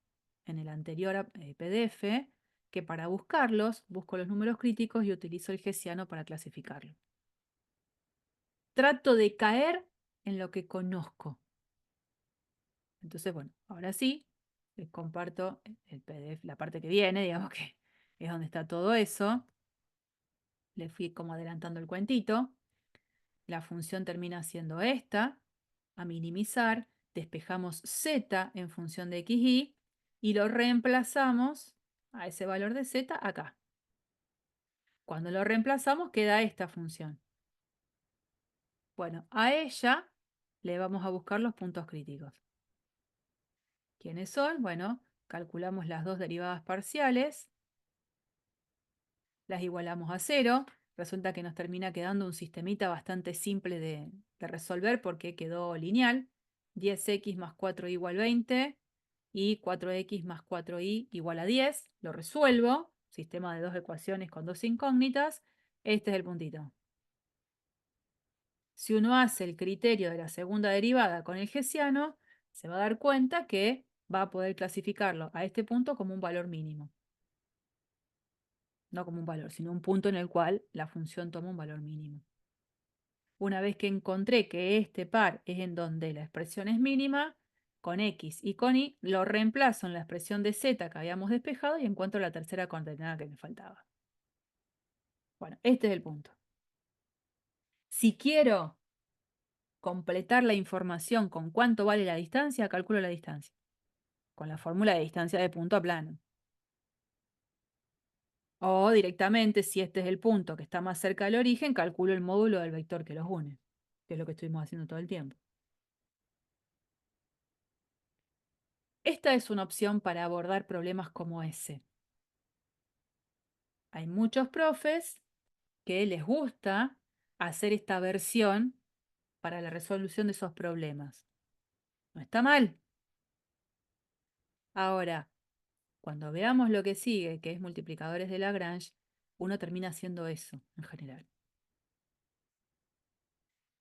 A: en el anterior PDF, que para buscarlos, busco los números críticos y utilizo el hessiano para clasificarlo. Trato de caer en lo que conozco. Entonces, bueno, ahora sí, les comparto el PDF, la parte que viene, digamos que es donde está todo eso. Le fui como adelantando el cuentito. La función termina siendo esta, a minimizar, despejamos z en función de xy y lo reemplazamos a ese valor de z acá. Cuando lo reemplazamos queda esta función. Bueno, a ella le vamos a buscar los puntos críticos. ¿Quiénes son? Bueno, calculamos las dos derivadas parciales, las igualamos a 0. Resulta que nos termina quedando un sistemita bastante simple de resolver porque quedó lineal. 10x más 4y igual 20 y 4x más 4y igual a 10. Lo resuelvo. Sistema de dos ecuaciones con dos incógnitas. Este es el puntito. Si uno hace el criterio de la segunda derivada con el hessiano, se va a dar cuenta que va a poder clasificarlo a este punto como un valor mínimo. No como un valor, sino un punto en el cual la función toma un valor mínimo. Una vez que encontré que este par es en donde la expresión es mínima, con x y con y lo reemplazo en la expresión de z que habíamos despejado y encuentro la tercera coordenada que me faltaba. Bueno, este es el punto. Si quiero completar la información con cuánto vale la distancia, calculo la distancia. Con la fórmula de distancia de punto a plano. O directamente, si este es el punto que está más cerca del origen, calculo el módulo del vector que los une, que es lo que estuvimos haciendo todo el tiempo. Esta es una opción para abordar problemas como ese. Hay muchos profes que les gusta hacer esta versión para la resolución de esos problemas. No está mal. Ahora, cuando veamos lo que sigue, que es multiplicadores de Lagrange, uno termina haciendo eso en general.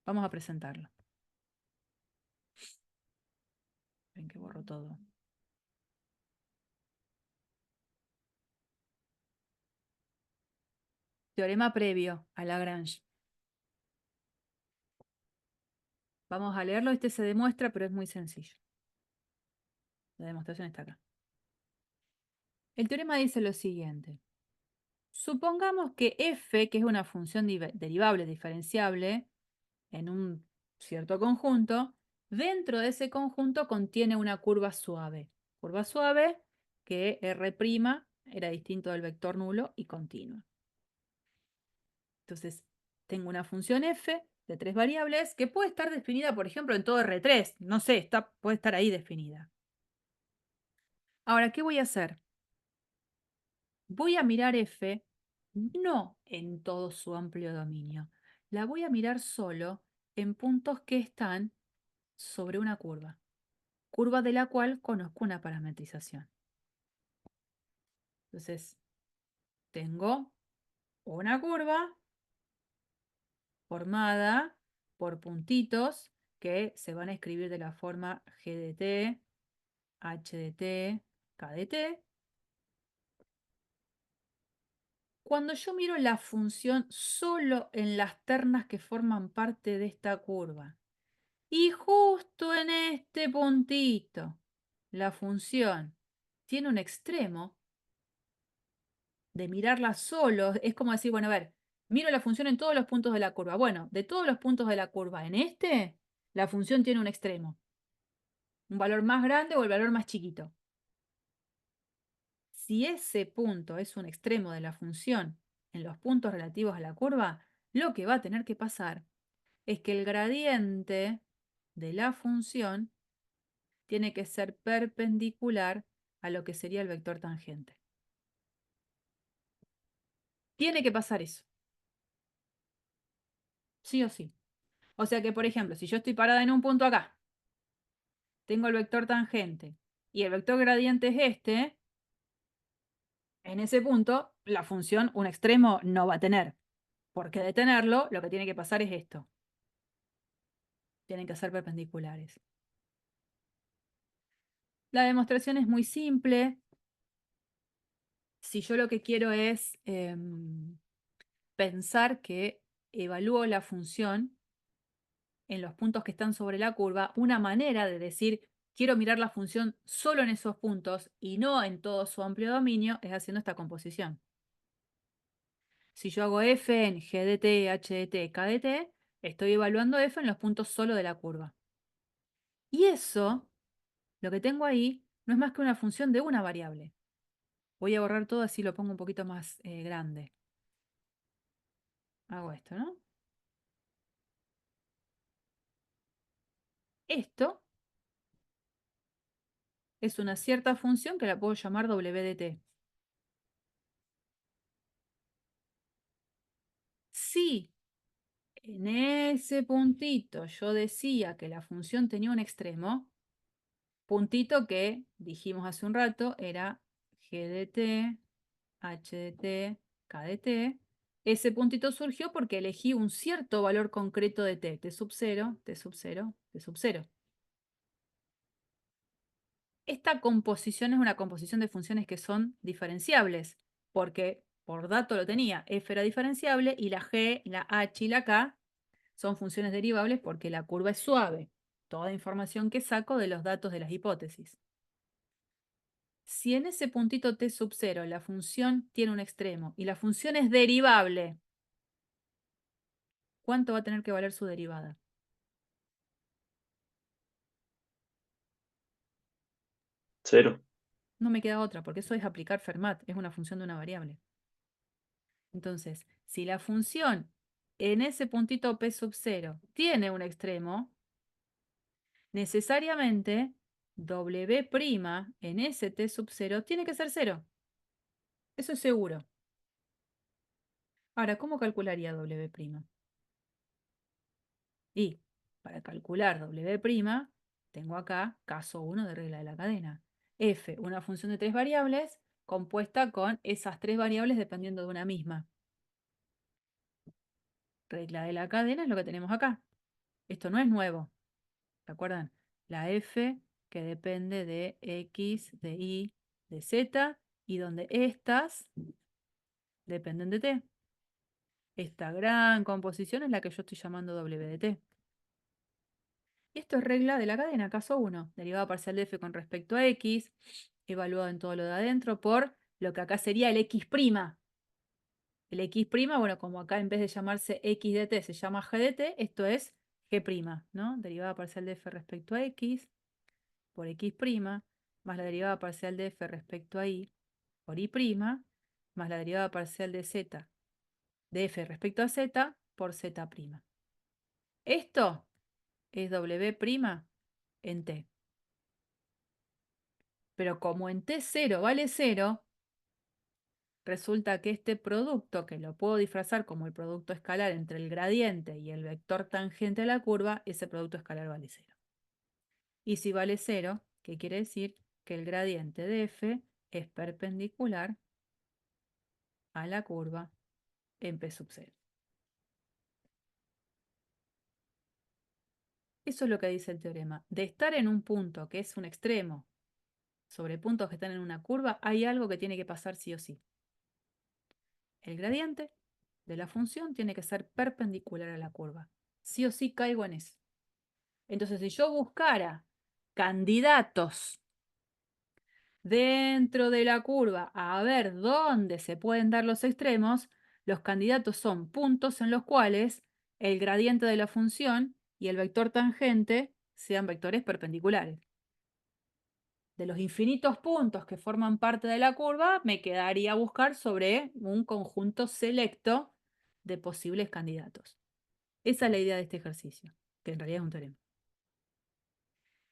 A: Vamos a presentarlo. Ven que borro todo. Teorema previo a Lagrange. Vamos a leerlo. Este se demuestra, pero es muy sencillo. La demostración está acá. El teorema dice lo siguiente. Supongamos que f, que es una función derivable diferenciable en un cierto conjunto, dentro de ese conjunto contiene una curva suave. Curva suave que R' era distinto del vector nulo y continua. Entonces, tengo una función f de 3 variables que puede estar definida, por ejemplo, en todo R3. No sé, puede estar ahí definida. Ahora, ¿qué voy a hacer? Voy a mirar f no en todo su amplio dominio. La voy a mirar solo en puntos que están sobre una curva. Curva de la cual conozco una parametrización. Entonces, tengo una curva formada por puntitos que se van a escribir de la forma g de t, h de t, k de t. Cuando yo miro la función solo en las ternas que forman parte de esta curva, y justo en este puntito, la función tiene un extremo, de mirarla solo, es como decir, bueno, a ver, miro la función en todos los puntos de la curva. Bueno, de todos los puntos de la curva, en este, la función tiene un extremo. Un valor más grande o el valor más chiquito. Si ese punto es un extremo de la función en los puntos relativos a la curva, lo que va a tener que pasar es que el gradiente de la función tiene que ser perpendicular a lo que sería el vector tangente. Tiene que pasar eso. Sí o sí. O sea que, por ejemplo, si yo estoy parada en un punto acá, tengo el vector tangente y el vector gradiente es este, en ese punto la función un extremo no va a tener. Porque de tenerlo, lo que tiene que pasar es esto. Tienen que ser perpendiculares. La demostración es muy simple. Si yo lo que quiero es pensar que evalúo la función en los puntos que están sobre la curva, una manera de decir quiero mirar la función solo en esos puntos y no en todo su amplio dominio es haciendo esta composición. Si yo hago f en g de t, h de t, k de t, estoy evaluando f en los puntos solo de la curva. Y eso, lo que tengo ahí, no es más que una función de una variable. Voy a borrar todo así lo pongo un poquito más grande. Hago esto, ¿no? Esto es una cierta función que la puedo llamar w de t. Si en ese puntito yo decía que la función tenía un extremo, puntito que dijimos hace un rato era g de t, h de t, k de t. Ese puntito surgió porque elegí un cierto valor concreto de t sub 0, t sub 0, t sub 0. Esta composición es una composición de funciones que son diferenciables, porque por dato lo tenía, f era diferenciable y la g, la h y la k son funciones derivables porque la curva es suave. Toda información que saco de los datos de las hipótesis. Si en ese puntito t sub 0 la función tiene un extremo y la función es derivable, ¿cuánto va a tener que valer su derivada?
F: Cero.
A: No me queda otra, porque eso es aplicar Fermat, es una función de una variable. Entonces, si la función en ese puntito P sub 0 tiene un extremo, necesariamente W' en ese T sub 0 tiene que ser 0. Eso es seguro. Ahora, ¿cómo calcularía W'? Y para calcular W', tengo acá caso 1 de regla de la cadena. F, una función de 3 variables, compuesta con esas 3 variables dependiendo de una misma. Regla de la cadena es lo que tenemos acá. Esto no es nuevo. ¿Se acuerdan? La F que depende de X, de Y, de Z, y donde estas dependen de T. Esta gran composición es la que yo estoy llamando W de T. Y esto es regla de la cadena, caso 1. Derivada parcial de F con respecto a X, evaluado en todo lo de adentro por lo que acá sería el X'. El X', bueno, como acá en vez de llamarse X de T se llama G de T, esto es G', ¿no? Derivada parcial de F respecto a X por X', más la derivada parcial de F respecto a Y por Y', más la derivada parcial de Z, de F respecto a Z por Z'. Esto es W' en T. Pero como en T0 vale 0, resulta que este producto, que lo puedo disfrazar como el producto escalar entre el gradiente y el vector tangente a la curva, ese producto escalar vale 0. Y si vale 0, ¿qué quiere decir? Que el gradiente de F es perpendicular a la curva en P sub 0. Eso es lo que dice el teorema. De estar en un punto que es un extremo sobre puntos que están en una curva, hay algo que tiene que pasar sí o sí. El gradiente de la función tiene que ser perpendicular a la curva. Sí o sí caigo en eso. Entonces, si yo buscara candidatos dentro de la curva a ver dónde se pueden dar los extremos, los candidatos son puntos en los cuales el gradiente de la función y el vector tangente sean vectores perpendiculares. De los infinitos puntos que forman parte de la curva, me quedaría a buscar sobre un conjunto selecto de posibles candidatos. Esa es la idea de este ejercicio, que en realidad es un teorema.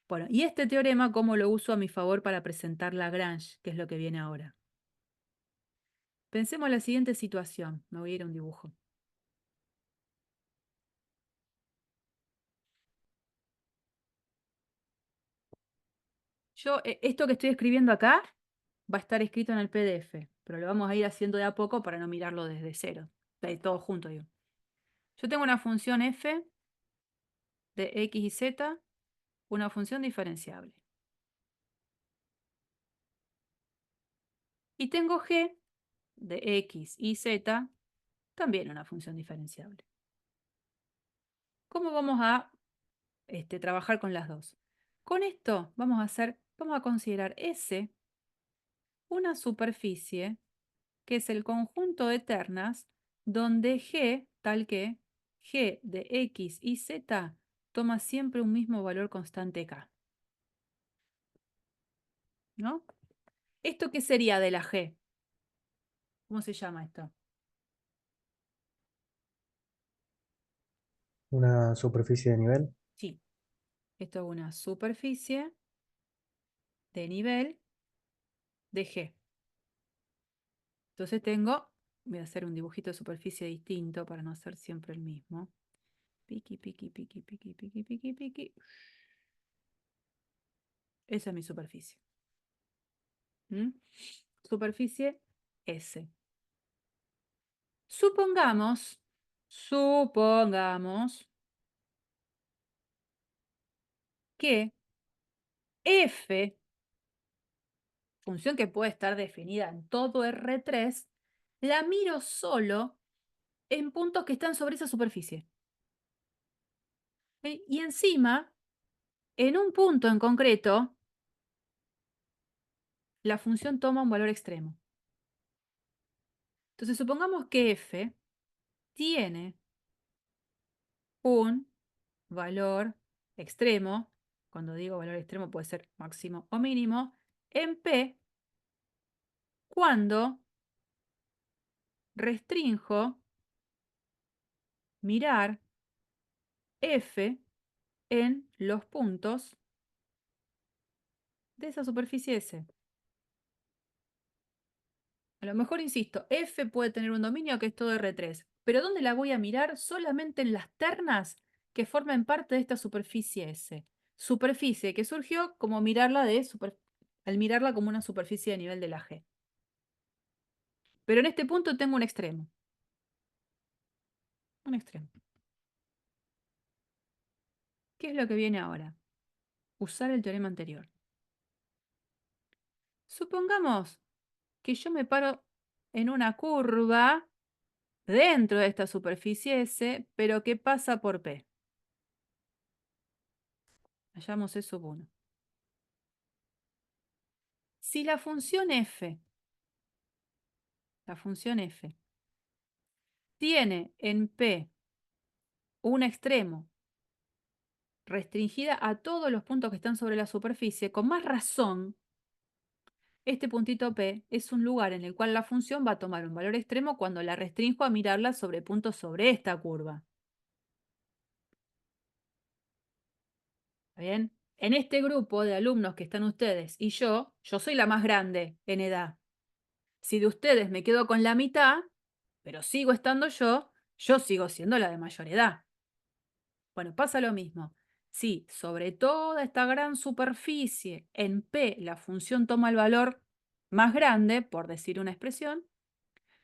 A: Bueno, y este teorema, ¿cómo lo uso a mi favor para presentar Lagrange, que es lo que viene ahora? Pensemos en la siguiente situación. Me voy a ir a un dibujo. Esto que estoy escribiendo acá va a estar escrito en el PDF, pero lo vamos a ir haciendo de a poco para no mirarlo desde cero, de todo junto, digo. Yo tengo una función f de x y z, una función diferenciable. Y tengo g de x y z, también una función diferenciable. ¿Cómo vamos a trabajar con las dos? Con esto vamos a considerar S una superficie que es el conjunto de ternas donde G, tal que G de X y Z toma siempre un mismo valor constante K. ¿No? ¿Esto qué sería de la G? ¿Cómo se llama esto?
E: Una superficie de nivel.
A: Sí. Esto es una superficie de nivel de G. Entonces voy a hacer un dibujito de superficie distinto para no hacer siempre el mismo. Piqui, piqui, piqui, piqui, piqui, piqui, piqui. Esa es mi superficie. Superficie S. Supongamos que F, función que puede estar definida en todo R3, la miro solo en puntos que están sobre esa superficie. Y encima, en un punto en concreto, la función toma un valor extremo. Entonces, supongamos que F tiene un valor extremo. Cuando digo valor extremo puede ser máximo o mínimo, en P, cuando restrinjo mirar F en los puntos de esa superficie S. A lo mejor, insisto, F puede tener un dominio que es todo R3, pero ¿dónde la voy a mirar? Solamente en las ternas que formen parte de esta superficie S. Superficie que surgió como mirarla al mirarla como una superficie de nivel de la G. Pero en este punto tengo un extremo. Un extremo. ¿Qué es lo que viene ahora? Usar el teorema anterior. Supongamos que yo me paro en una curva dentro de esta superficie S, pero que pasa por P. Hallamos eso 1. Si la función f tiene en P un extremo restringida a todos los puntos que están sobre la superficie, con más razón, este puntito P es un lugar en el cual la función va a tomar un valor extremo cuando la restrinjo a mirarla sobre puntos sobre esta curva. ¿Está bien? En este grupo de alumnos que están ustedes y yo soy la más grande en edad. Si de ustedes me quedo con la mitad, pero sigo estando yo sigo siendo la de mayor edad. Bueno, pasa lo mismo. Si sobre toda esta gran superficie en P la función toma el valor más grande, por decir una expresión,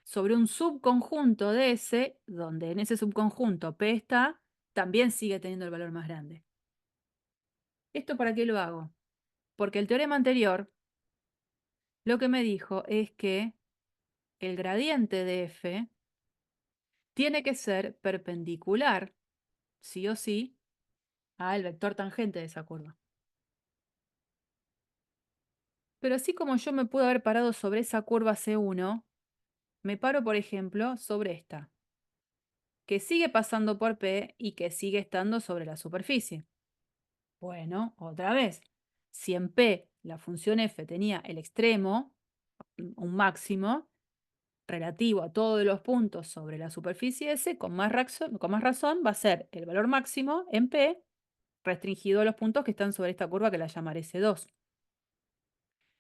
A: sobre un subconjunto de S, donde en ese subconjunto P está, también sigue teniendo el valor más grande. ¿Esto para qué lo hago? Porque el teorema anterior lo que me dijo es que el gradiente de F tiene que ser perpendicular, sí o sí, al vector tangente de esa curva. Pero así como yo me puedo haber parado sobre esa curva C1, me paro, por ejemplo, sobre esta, que sigue pasando por P y que sigue estando sobre la superficie. Bueno, otra vez, si en P la función f tenía el extremo, un máximo, relativo a todos los puntos sobre la superficie S, con más razón va a ser el valor máximo en P restringido a los puntos que están sobre esta curva que la llamaré S2.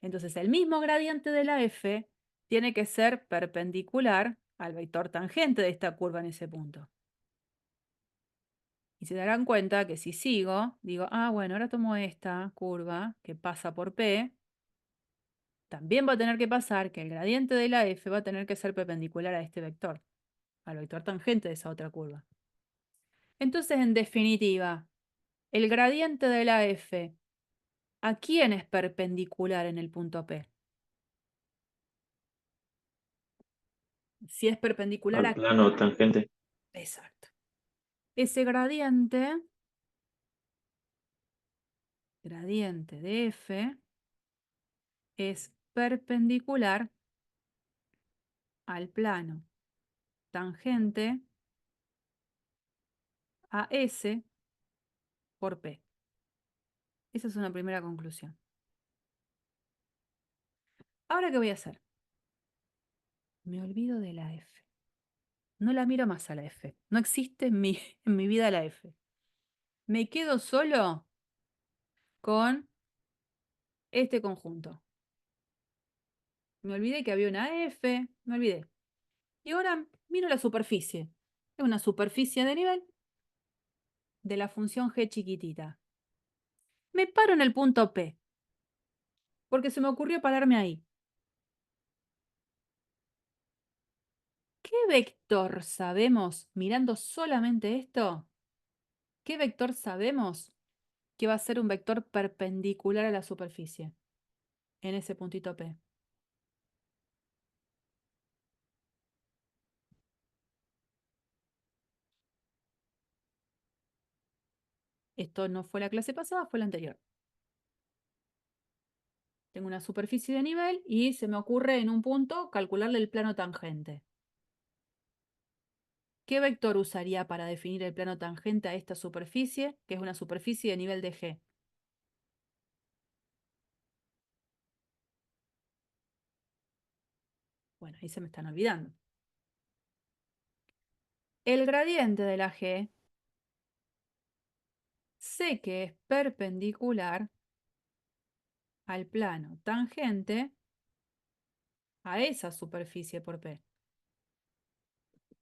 A: Entonces el mismo gradiente de la f tiene que ser perpendicular al vector tangente de esta curva en ese punto. Y se darán cuenta que si sigo, digo, bueno, ahora tomo esta curva que pasa por P, también va a tener que pasar que el gradiente de la f va a tener que ser perpendicular a este vector, al vector tangente de esa otra curva. Entonces, en definitiva, el gradiente de la f, ¿a quién es perpendicular en el punto P? Si es perpendicular
F: Al
A: a...
F: plano tangente.
A: Exacto. Ese gradiente de f es perpendicular al plano tangente a S por P. Esa es una primera conclusión. Ahora, ¿qué voy a hacer? Me olvido de la F. No la miro más a la F. No existe en mi vida la F. Me quedo solo con este conjunto. Me olvidé que había una F. Me olvidé. Y ahora miro la superficie. Es una superficie de nivel de la función g chiquitita. Me paro en el punto P, porque se me ocurrió pararme ahí. ¿Qué vector sabemos, mirando solamente esto, qué vector sabemos que va a ser un vector perpendicular a la superficie en ese puntito P? Esto no fue la clase pasada, fue la anterior. Tengo una superficie de nivel y se me ocurre en un punto calcularle el plano tangente. ¿Qué vector usaría para definir el plano tangente a esta superficie, que es una superficie de nivel de G? Bueno, ahí se me están olvidando. El gradiente de la G sé que es perpendicular al plano tangente a esa superficie por P.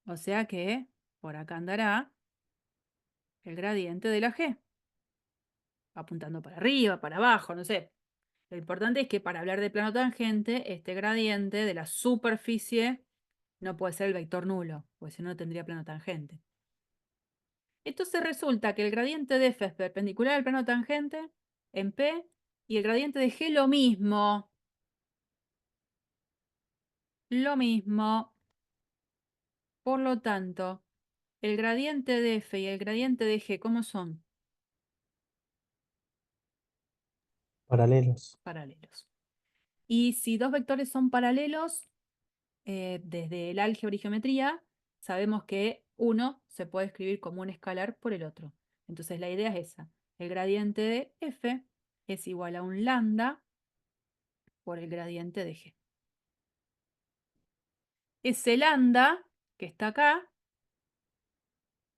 A: O sea que por acá andará el gradiente de la G, apuntando para arriba, para abajo, no sé. Lo importante es que para hablar de plano tangente, este gradiente de la superficie no puede ser el vector nulo, porque si no, no tendría plano tangente. Entonces resulta que el gradiente de F es perpendicular al plano tangente en P y el gradiente de G lo mismo. Lo mismo. Por lo tanto, el gradiente de F y el gradiente de G, ¿cómo son?
E: Paralelos.
A: Paralelos. Y si dos vectores son paralelos, desde el álgebra y geometría, sabemos que uno se puede escribir como un escalar por el otro. Entonces la idea es esa. El gradiente de F es igual a un lambda por el gradiente de G. Ese lambda que está acá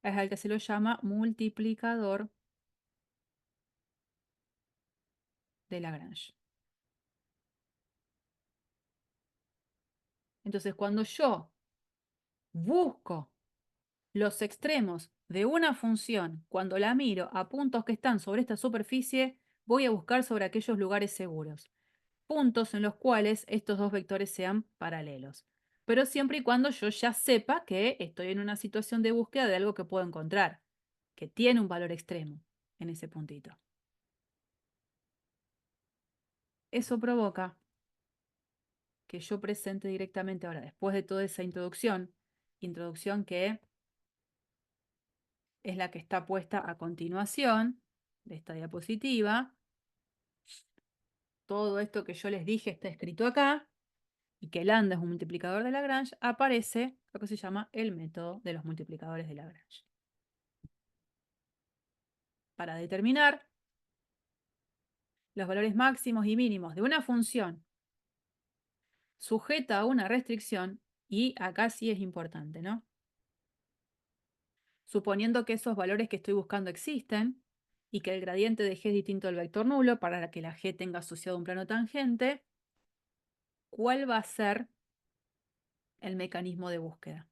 A: es al que se lo llama multiplicador de Lagrange. Entonces, cuando yo busco los extremos de una función, cuando la miro a puntos que están sobre esta superficie, voy a buscar sobre aquellos lugares seguros. Puntos en los cuales estos dos vectores sean paralelos. Pero siempre y cuando yo ya sepa que estoy en una situación de búsqueda de algo que puedo encontrar, que tiene un valor extremo en ese puntito. Eso provoca que yo presente directamente ahora, después de toda esa introducción que es la que está puesta a continuación de esta diapositiva. Todo esto que yo les dije está escrito acá, y que lambda es un multiplicador de Lagrange, aparece lo que se llama el método de los multiplicadores de Lagrange. Para determinar los valores máximos y mínimos de una función sujeta a una restricción, y acá sí es importante, ¿no? Suponiendo que esos valores que estoy buscando existen, y que el gradiente de G es distinto al vector nulo para que la G tenga asociado un plano tangente, ¿cuál va a ser el mecanismo de búsqueda?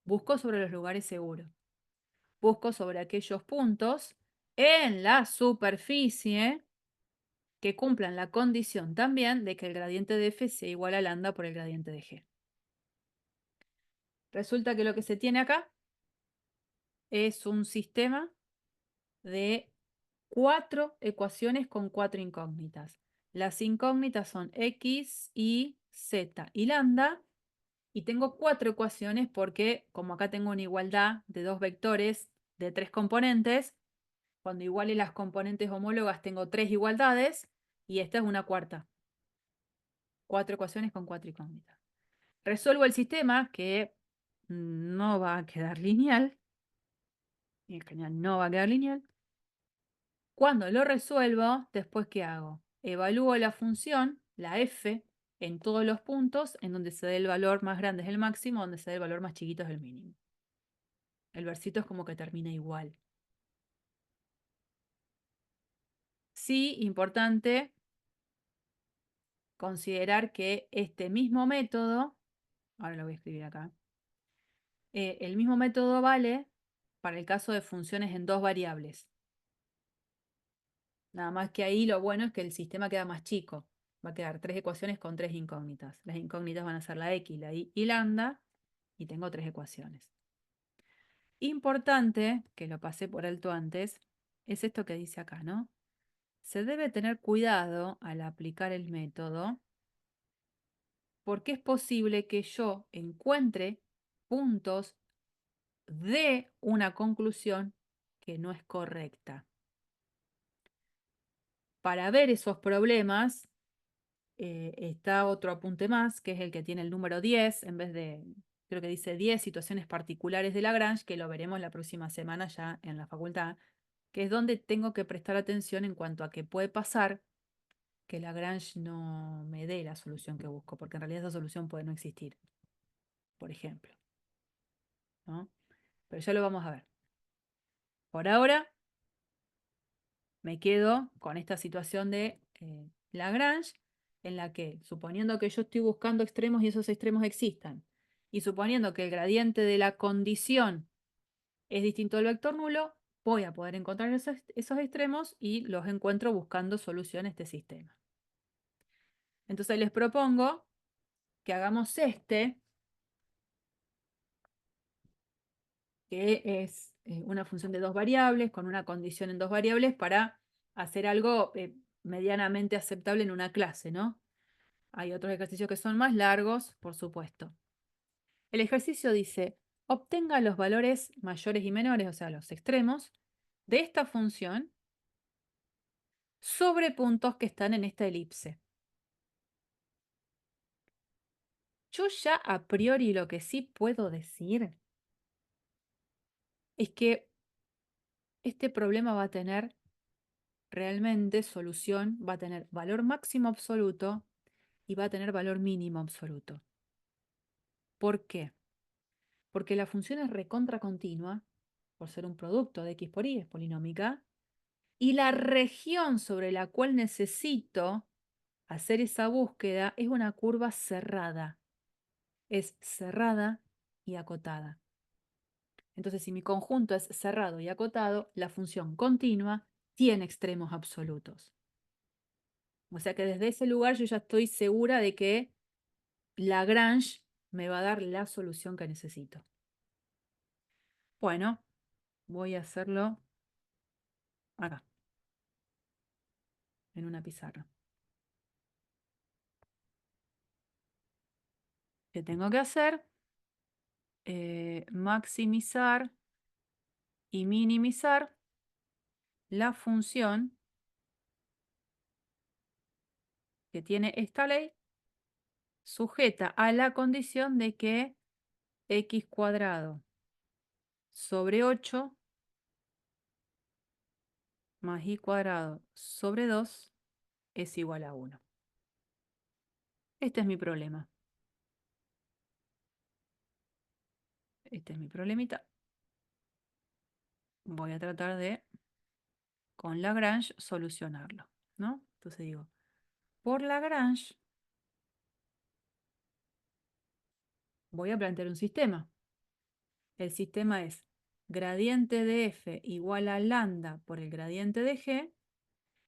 A: Busco sobre los lugares seguros. Busco sobre aquellos puntos en la superficie que cumplan la condición también de que el gradiente de F sea igual a lambda por el gradiente de G. Resulta que lo que se tiene acá es un sistema de 4 ecuaciones con 4 incógnitas. Las incógnitas son X, Y, Z y lambda. Y tengo 4 ecuaciones porque, como acá tengo una igualdad de dos vectores de 3 componentes, cuando iguale las componentes homólogas tengo 3 igualdades y esta es una cuarta. 4 ecuaciones con 4 incógnitas. Resuelvo el sistema, que no va a quedar lineal. Y en general no va a quedar lineal. Cuando lo resuelvo, después ¿qué hago? Evalúo la función, la f, en todos los puntos en donde se dé el valor más grande es el máximo, donde se dé el valor más chiquito es el mínimo. El versito es como que termina igual. Sí, importante considerar que este mismo método, ahora lo voy a escribir acá, el mismo método vale para el caso de funciones en dos variables. Nada más que ahí lo bueno es que el sistema queda más chico. Va a quedar 3 ecuaciones con 3 incógnitas. Las incógnitas van a ser la X, la Y y lambda, y tengo 3 ecuaciones. Importante, que lo pasé por alto antes, es esto que dice acá, ¿no? Se debe tener cuidado al aplicar el método, porque es posible que yo encuentre puntos de una conclusión que no es correcta. Para ver esos problemas, está otro apunte más, que es el que tiene el número 10, en vez de, creo que dice 10 situaciones particulares de Lagrange, que lo veremos la próxima semana ya en la facultad, que es donde tengo que prestar atención en cuanto a que puede pasar que Lagrange no me dé la solución que busco, porque en realidad esa solución puede no existir, por ejemplo, ¿no? pero ya lo vamos a ver. Por ahora me quedo con esta situación de Lagrange, en la que, suponiendo que yo estoy buscando extremos y esos extremos existan, y suponiendo que el gradiente de la condición es distinto del vector nulo, voy a poder encontrar esos extremos y los encuentro buscando solución a este sistema. Entonces les propongo que hagamos que es una función de dos variables, con una condición en dos variables, para hacer algo medianamente aceptable en una clase, ¿no? Hay otros ejercicios que son más largos, por supuesto. El ejercicio dice, obtenga los valores mayores y menores, o sea, los extremos, de esta función sobre puntos que están en esta elipse. Yo ya a priori lo que sí puedo decir es que este problema va a tener realmente solución, va a tener valor máximo absoluto y va a tener valor mínimo absoluto. ¿Por qué? Porque la función es recontra continua, por ser un producto de x por y, es polinómica, y la región sobre la cual necesito hacer esa búsqueda es una curva cerrada. Es cerrada y acotada. Entonces, si mi conjunto es cerrado y acotado, la función continua tiene extremos absolutos. O sea que desde ese lugar yo ya estoy segura de que Lagrange me va a dar la solución que necesito. Bueno, voy a hacerlo acá, en una pizarra. ¿Qué tengo que hacer? Maximizar y minimizar la función que tiene esta ley sujeta a la condición de que x cuadrado sobre 8 más y cuadrado sobre 2 es igual a 1. Este es mi problema. Este es mi problemita. Voy a tratar de, con Lagrange, solucionarlo, ¿no? Entonces digo, por Lagrange voy a plantear un sistema. El sistema es gradiente de f igual a lambda por el gradiente de g.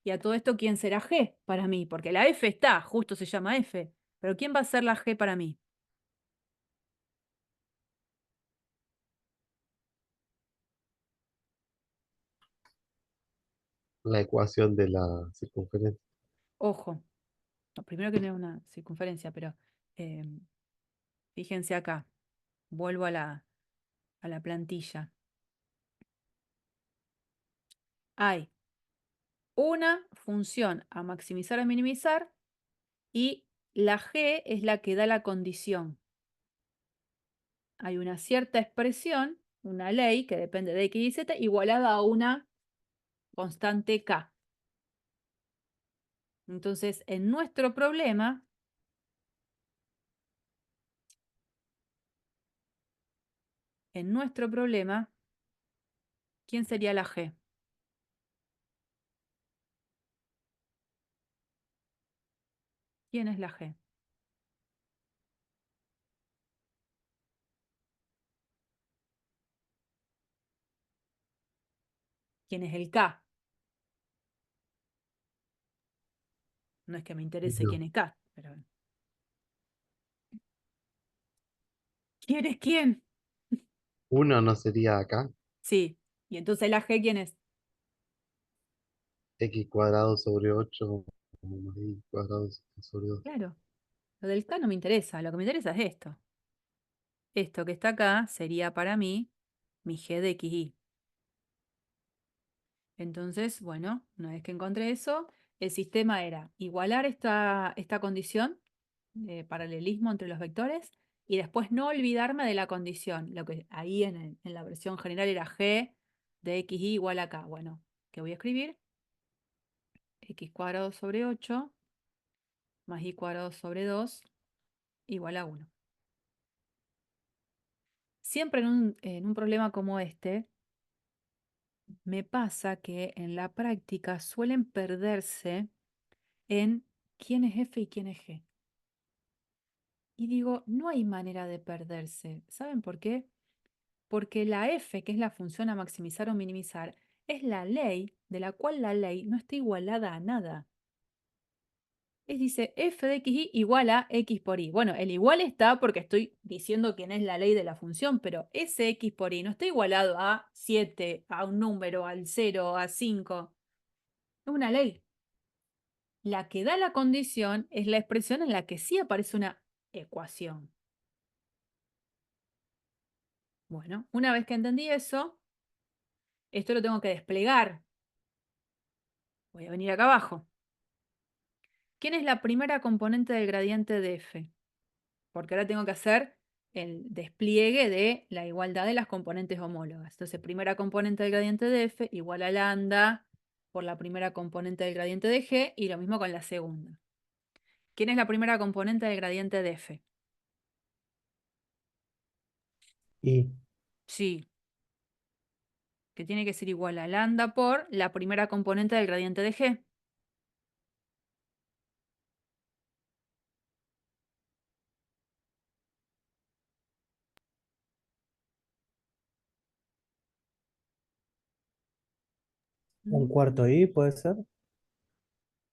A: Y a todo esto, ¿quién será g para mí? Porque la f está, justo se llama f. Pero ¿quién va a ser la g para mí?
D: La ecuación de la circunferencia.
A: Ojo, no, primero que no es una circunferencia, pero eh, fíjense acá. Vuelvo a la plantilla. Hay una función a maximizar o minimizar y la g es la que da la condición. Hay una cierta expresión, una ley que depende de x y z, igualada a una constante k. Entonces, en nuestro problema, ¿quién sería la g? ¿Quién es la g? ¿Quién es el k? No es que me interese
D: No.
A: quién es k, pero ¿quién es quién?
D: Uno no sería acá,
A: Sí. Y entonces la g, ¿quién es?
D: x cuadrado sobre 8 más y cuadrado sobre 2.
A: Claro. Lo del k no me interesa. Lo que me interesa es esto. Esto que está acá sería para mí mi g de xy. Entonces, bueno, una vez que encontré eso, el sistema era igualar esta condición de paralelismo entre los vectores y después no olvidarme de la condición. Lo que ahí en la versión general era g de xy igual a k. Bueno, ¿qué voy a escribir? X cuadrado sobre 8 más y cuadrado sobre 2 igual a 1. Siempre en un problema como este, me pasa que en la práctica suelen perderse en quién es F y quién es G. Y digo, no hay manera de perderse. ¿Saben por qué? Porque la F, que es la función a maximizar o minimizar, es la ley de la cual la ley no está igualada a nada. Dice f de xy igual a x por y. Bueno, el igual está porque estoy diciendo quién es la ley de la función, pero ese x por y no está igualado a 7, a un número, al 0, a 5. Es una ley. La que da la condición es la expresión en la que sí aparece una ecuación. Bueno, una vez que entendí eso, esto lo tengo que desplegar. Voy a venir acá abajo. ¿Quién es la primera componente del gradiente de f? Porque ahora tengo que hacer el despliegue de la igualdad de las componentes homólogas. Entonces, primera componente del gradiente de f igual a lambda por la primera componente del gradiente de g, y lo mismo con la segunda. ¿Quién es la primera componente del gradiente de f?
E: Y
A: Sí, que tiene que ser igual a lambda por la primera componente del gradiente de g.
E: un cuarto I puede ser.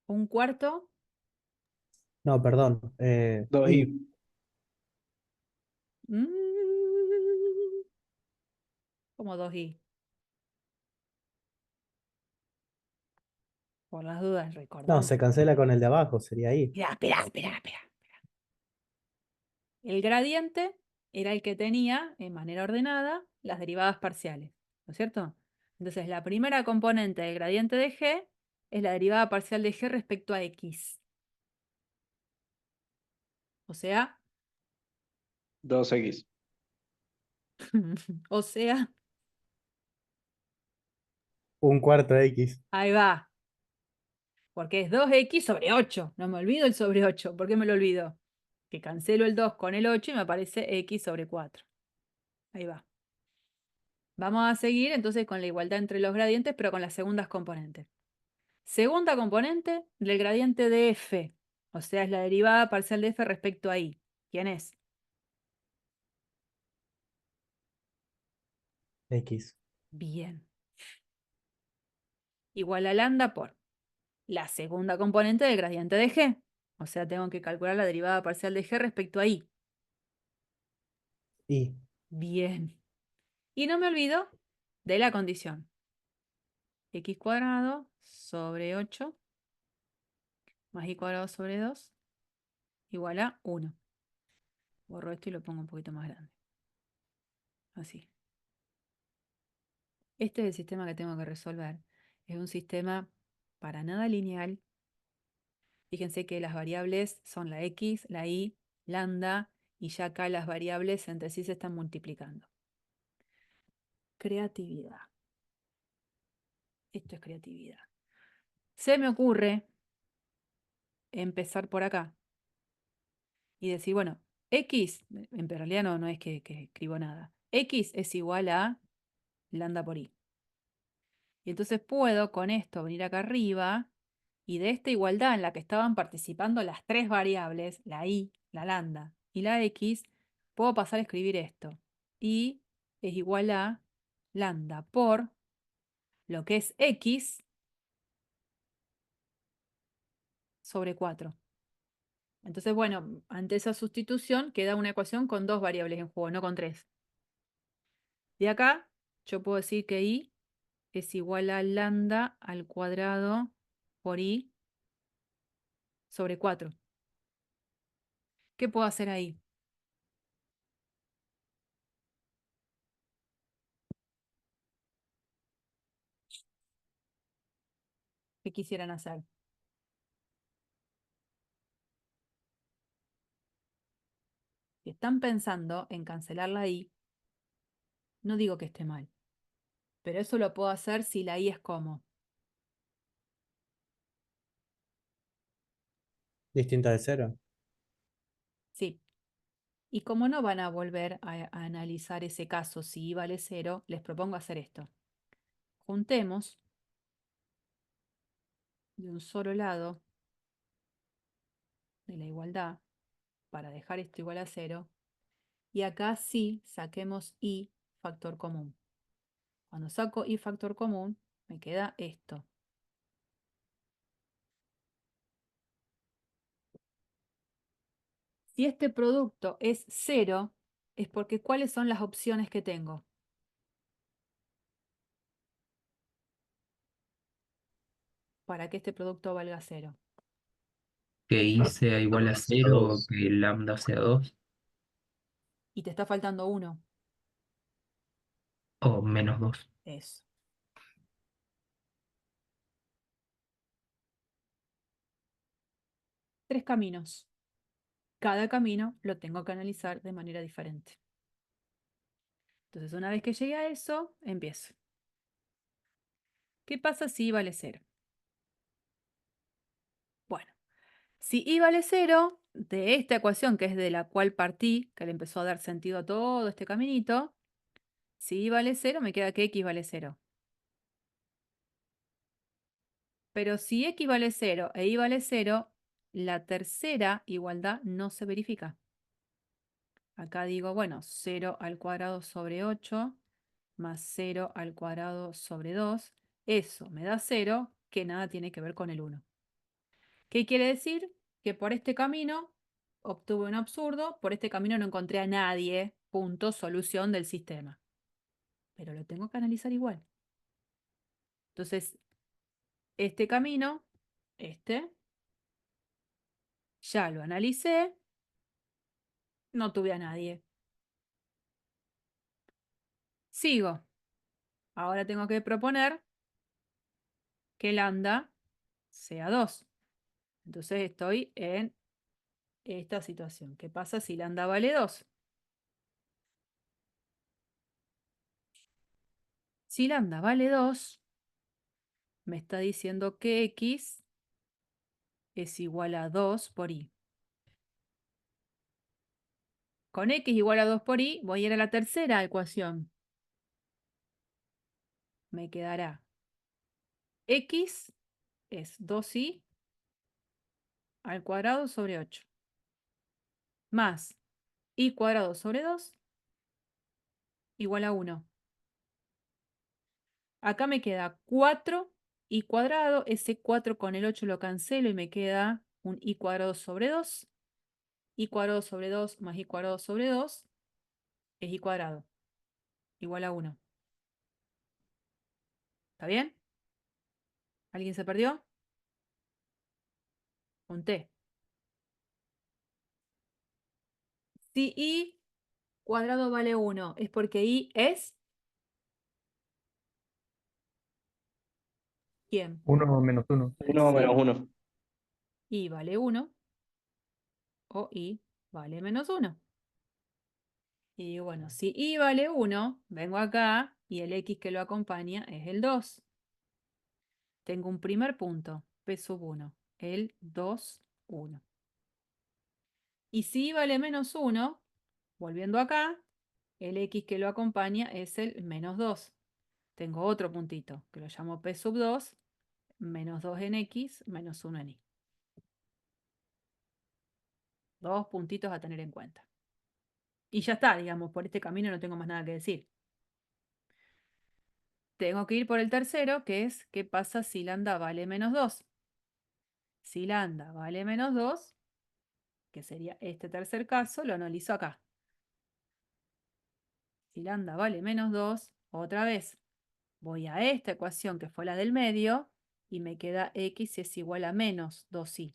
A: Un cuarto.
E: No, perdón.
C: 2i.
E: I.
A: mm, Como 2i. Por las dudas,
E: No,
A: recordamos.
E: se cancela con el de abajo, sería I.
A: Espera. El gradiente era el que tenía, en manera ordenada, las derivadas parciales, ¿no es cierto? Entonces, la primera componente del gradiente de g es la derivada parcial de g respecto a x. O sea,
C: 2x.
A: o sea,
E: Un cuarto X.
A: ahí va. Porque es 2x sobre 8. No me olvido el sobre 8. ¿Por qué me lo olvido? Que cancelo el 2 con el 8 y me aparece x sobre 4. Ahí va. Vamos a seguir entonces con la igualdad entre los gradientes, pero con las segundas componentes. Segunda componente del gradiente de f, o sea, es la derivada parcial de f respecto a y. ¿Quién es?
E: X.
A: Bien. Igual a lambda por la segunda componente del gradiente de g. O sea, tengo que calcular la derivada parcial de g respecto a y.
E: I.
A: Bien. Y no me olvido de la condición. X cuadrado sobre 8 más y cuadrado sobre 2 igual a 1. Borro esto y lo pongo un poquito más grande. Así. Este es el sistema que tengo que resolver. Es un sistema para nada lineal. Fíjense que las variables son la x, la y, lambda, y ya acá las variables entre sí se están multiplicando. Creatividad. Esto es creatividad. Se me ocurre empezar por acá y decir, bueno, x, en realidad no es que escribo nada. X es igual a lambda por y. Y entonces puedo con esto venir acá arriba y de esta igualdad en la que estaban participando las tres variables, la y, la lambda y la x, puedo pasar a escribir esto. Y es igual a lambda por lo que es x sobre 4. Entonces, bueno, ante esa sustitución queda una ecuación con dos variables en juego, no con tres. De acá, yo puedo decir que y es igual a lambda al cuadrado por y sobre 4. ¿Qué puedo hacer ahí? ¿Qué quisieran hacer? Si están pensando en cancelar la i, no digo que esté mal, pero eso lo puedo hacer si la i es como.
E: Distinta de cero.
A: Sí, Y como no van a volver a analizar ese caso si i vale 0, les propongo hacer esto. Juntemos de un solo lado de la igualdad para dejar esto igual a 0. Y acá sí saquemos i factor común. Cuando saco i factor común, me queda esto. Si este producto es 0, es porque ¿cuáles son las opciones que tengo? Para que este producto valga 0.
B: Que i sea igual a 0 o que lambda sea 2
A: Y te está faltando 1.
B: o menos 2.
A: Eso. Tres caminos. Cada camino lo tengo que analizar de manera diferente. Entonces, una vez que llegue a eso, empiezo. ¿Qué pasa si i vale 0? Bueno, si i vale 0, de esta ecuación, que es de la cual partí, que le empezó a dar sentido a todo este caminito, si i vale 0, me queda que x vale 0. Pero si x vale 0 e y vale 0, la tercera igualdad no se verifica. Acá digo, bueno, 0 al cuadrado sobre 8 más 0 al cuadrado sobre 2. Eso me da 0, que nada tiene que ver con el 1. ¿Qué quiere decir? Que por este camino obtuve un absurdo, por este camino no encontré a nadie, punto, solución del sistema. Pero lo tengo que analizar igual. Entonces, este camino, ya lo analicé, no tuve a nadie. Sigo. Ahora tengo que proponer que lambda sea 2. Entonces estoy en esta situación. ¿Qué pasa si lambda vale 2? Si lambda vale 2, me está diciendo que x es igual a 2 por y. Con x igual a 2 por y, voy a ir a la tercera ecuación. Me quedará x es 2y al cuadrado sobre 8. Más y cuadrado sobre 2 igual a 1. Acá me queda 4 y cuadrado. Ese 4 con el 8 lo cancelo y me queda un y cuadrado sobre 2. Y cuadrado sobre 2 más y cuadrado sobre 2 es y cuadrado. Igual a 1. ¿Está bien? ¿Alguien se perdió? Un T. Si y cuadrado vale 1, es porque y es... ¿Quién?
G: 1 menos 1.
C: 1 menos
A: Sí.
C: 1.
A: Y vale 1 o y vale menos 1. Y digo, bueno, si y vale 1, vengo acá y el x que lo acompaña es el 2. Tengo un primer punto, p sub 1, el 2, 1. Y si y vale menos 1, volviendo acá, el x que lo acompaña es el menos 2. Tengo otro puntito, que lo llamo p sub 2, menos 2 en x, menos 1 en y. Dos puntitos a tener en cuenta. Y ya está, digamos, por este camino no tengo más nada que decir. Tengo que ir por el tercero, que es ¿qué pasa si lambda vale menos 2? Si lambda vale menos 2, que sería este tercer caso, lo analizo acá. Si lambda vale menos 2, otra vez voy a esta ecuación que fue la del medio y me queda x es igual a menos 2y.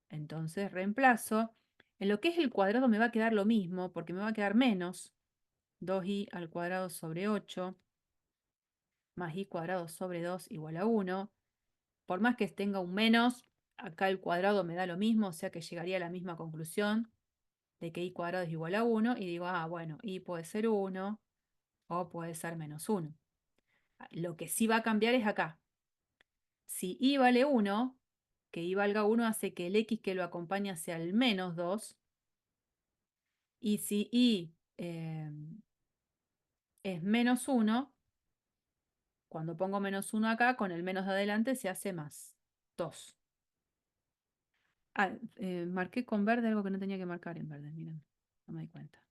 A: Entonces reemplazo. En lo que es el cuadrado me va a quedar lo mismo, porque me va a quedar menos 2y al cuadrado sobre 8 más y cuadrado sobre 2 igual a 1. Por más que tenga un menos, acá el cuadrado me da lo mismo, o sea que llegaría a la misma conclusión de que y cuadrado es igual a 1. Y digo, bueno, y puede ser 1 o puede ser menos 1. Lo que sí va a cambiar es acá. Si y vale 1, que y valga 1 hace que el x que lo acompaña sea el menos 2. Y si y es menos 1, cuando pongo menos 1 acá, con el menos de adelante se hace más 2. Ah, marqué con verde algo que no tenía que marcar en verde, miren, no me di cuenta.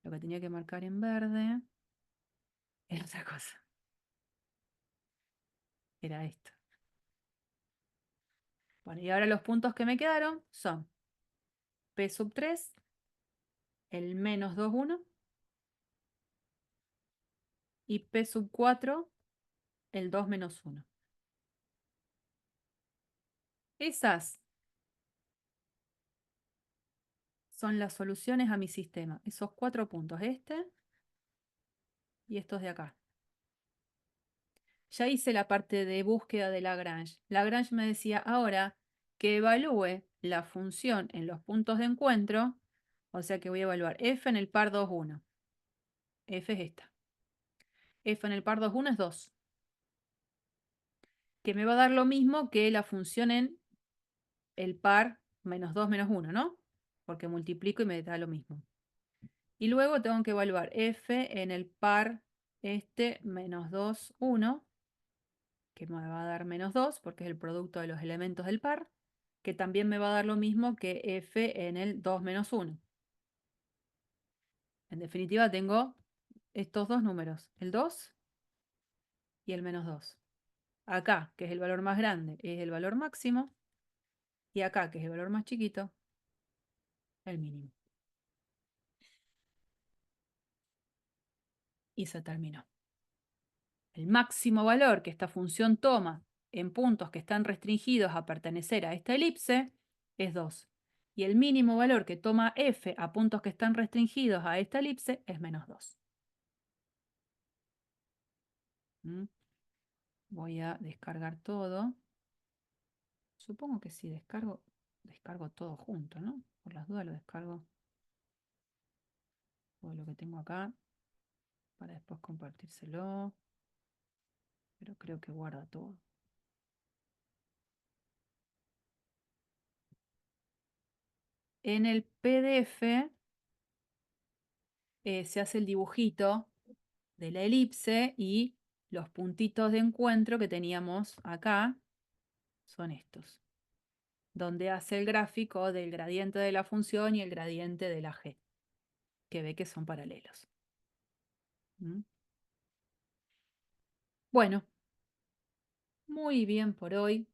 A: Lo que tenía que marcar en verde era otra cosa. Era esto. Bueno, y ahora los puntos que me quedaron son P sub 3, el menos 2, 1, y P sub 4, el 2 menos 1. Esas son las soluciones a mi sistema. Esos 4 puntos, este y estos de acá. Ya hice la parte de búsqueda de Lagrange. Lagrange me decía ahora que evalúe la función en los puntos de encuentro, o sea que voy a evaluar f en el par 2, 1. F es esta. F en el par 2, 1 es 2. Que me va a dar lo mismo que la función en el par menos 2 menos 1, ¿no? Porque multiplico y me da lo mismo. Y luego tengo que evaluar f en el par este menos 2, 1, que me va a dar menos 2 porque es el producto de los elementos del par, que también me va a dar lo mismo que f en el 2 menos 1. En definitiva tengo estos dos números, el 2 y el menos 2. Acá, que es el valor más grande, es el valor máximo, y acá, que es el valor más chiquito, el mínimo. Y se terminó. El máximo valor que esta función toma en puntos que están restringidos a pertenecer a esta elipse es 2. Y el mínimo valor que toma f a puntos que están restringidos a esta elipse es menos 2. Voy a descargar todo. Supongo que si descargo todo junto, ¿no? Por las dudas lo descargo todo lo que tengo acá para después compartírselo. Pero creo que guarda todo. En el PDF se hace el dibujito de la elipse y los puntitos de encuentro que teníamos acá son estos, donde hace el gráfico del gradiente de la función y el gradiente de la g, que ve que son paralelos. Bueno, muy bien por hoy.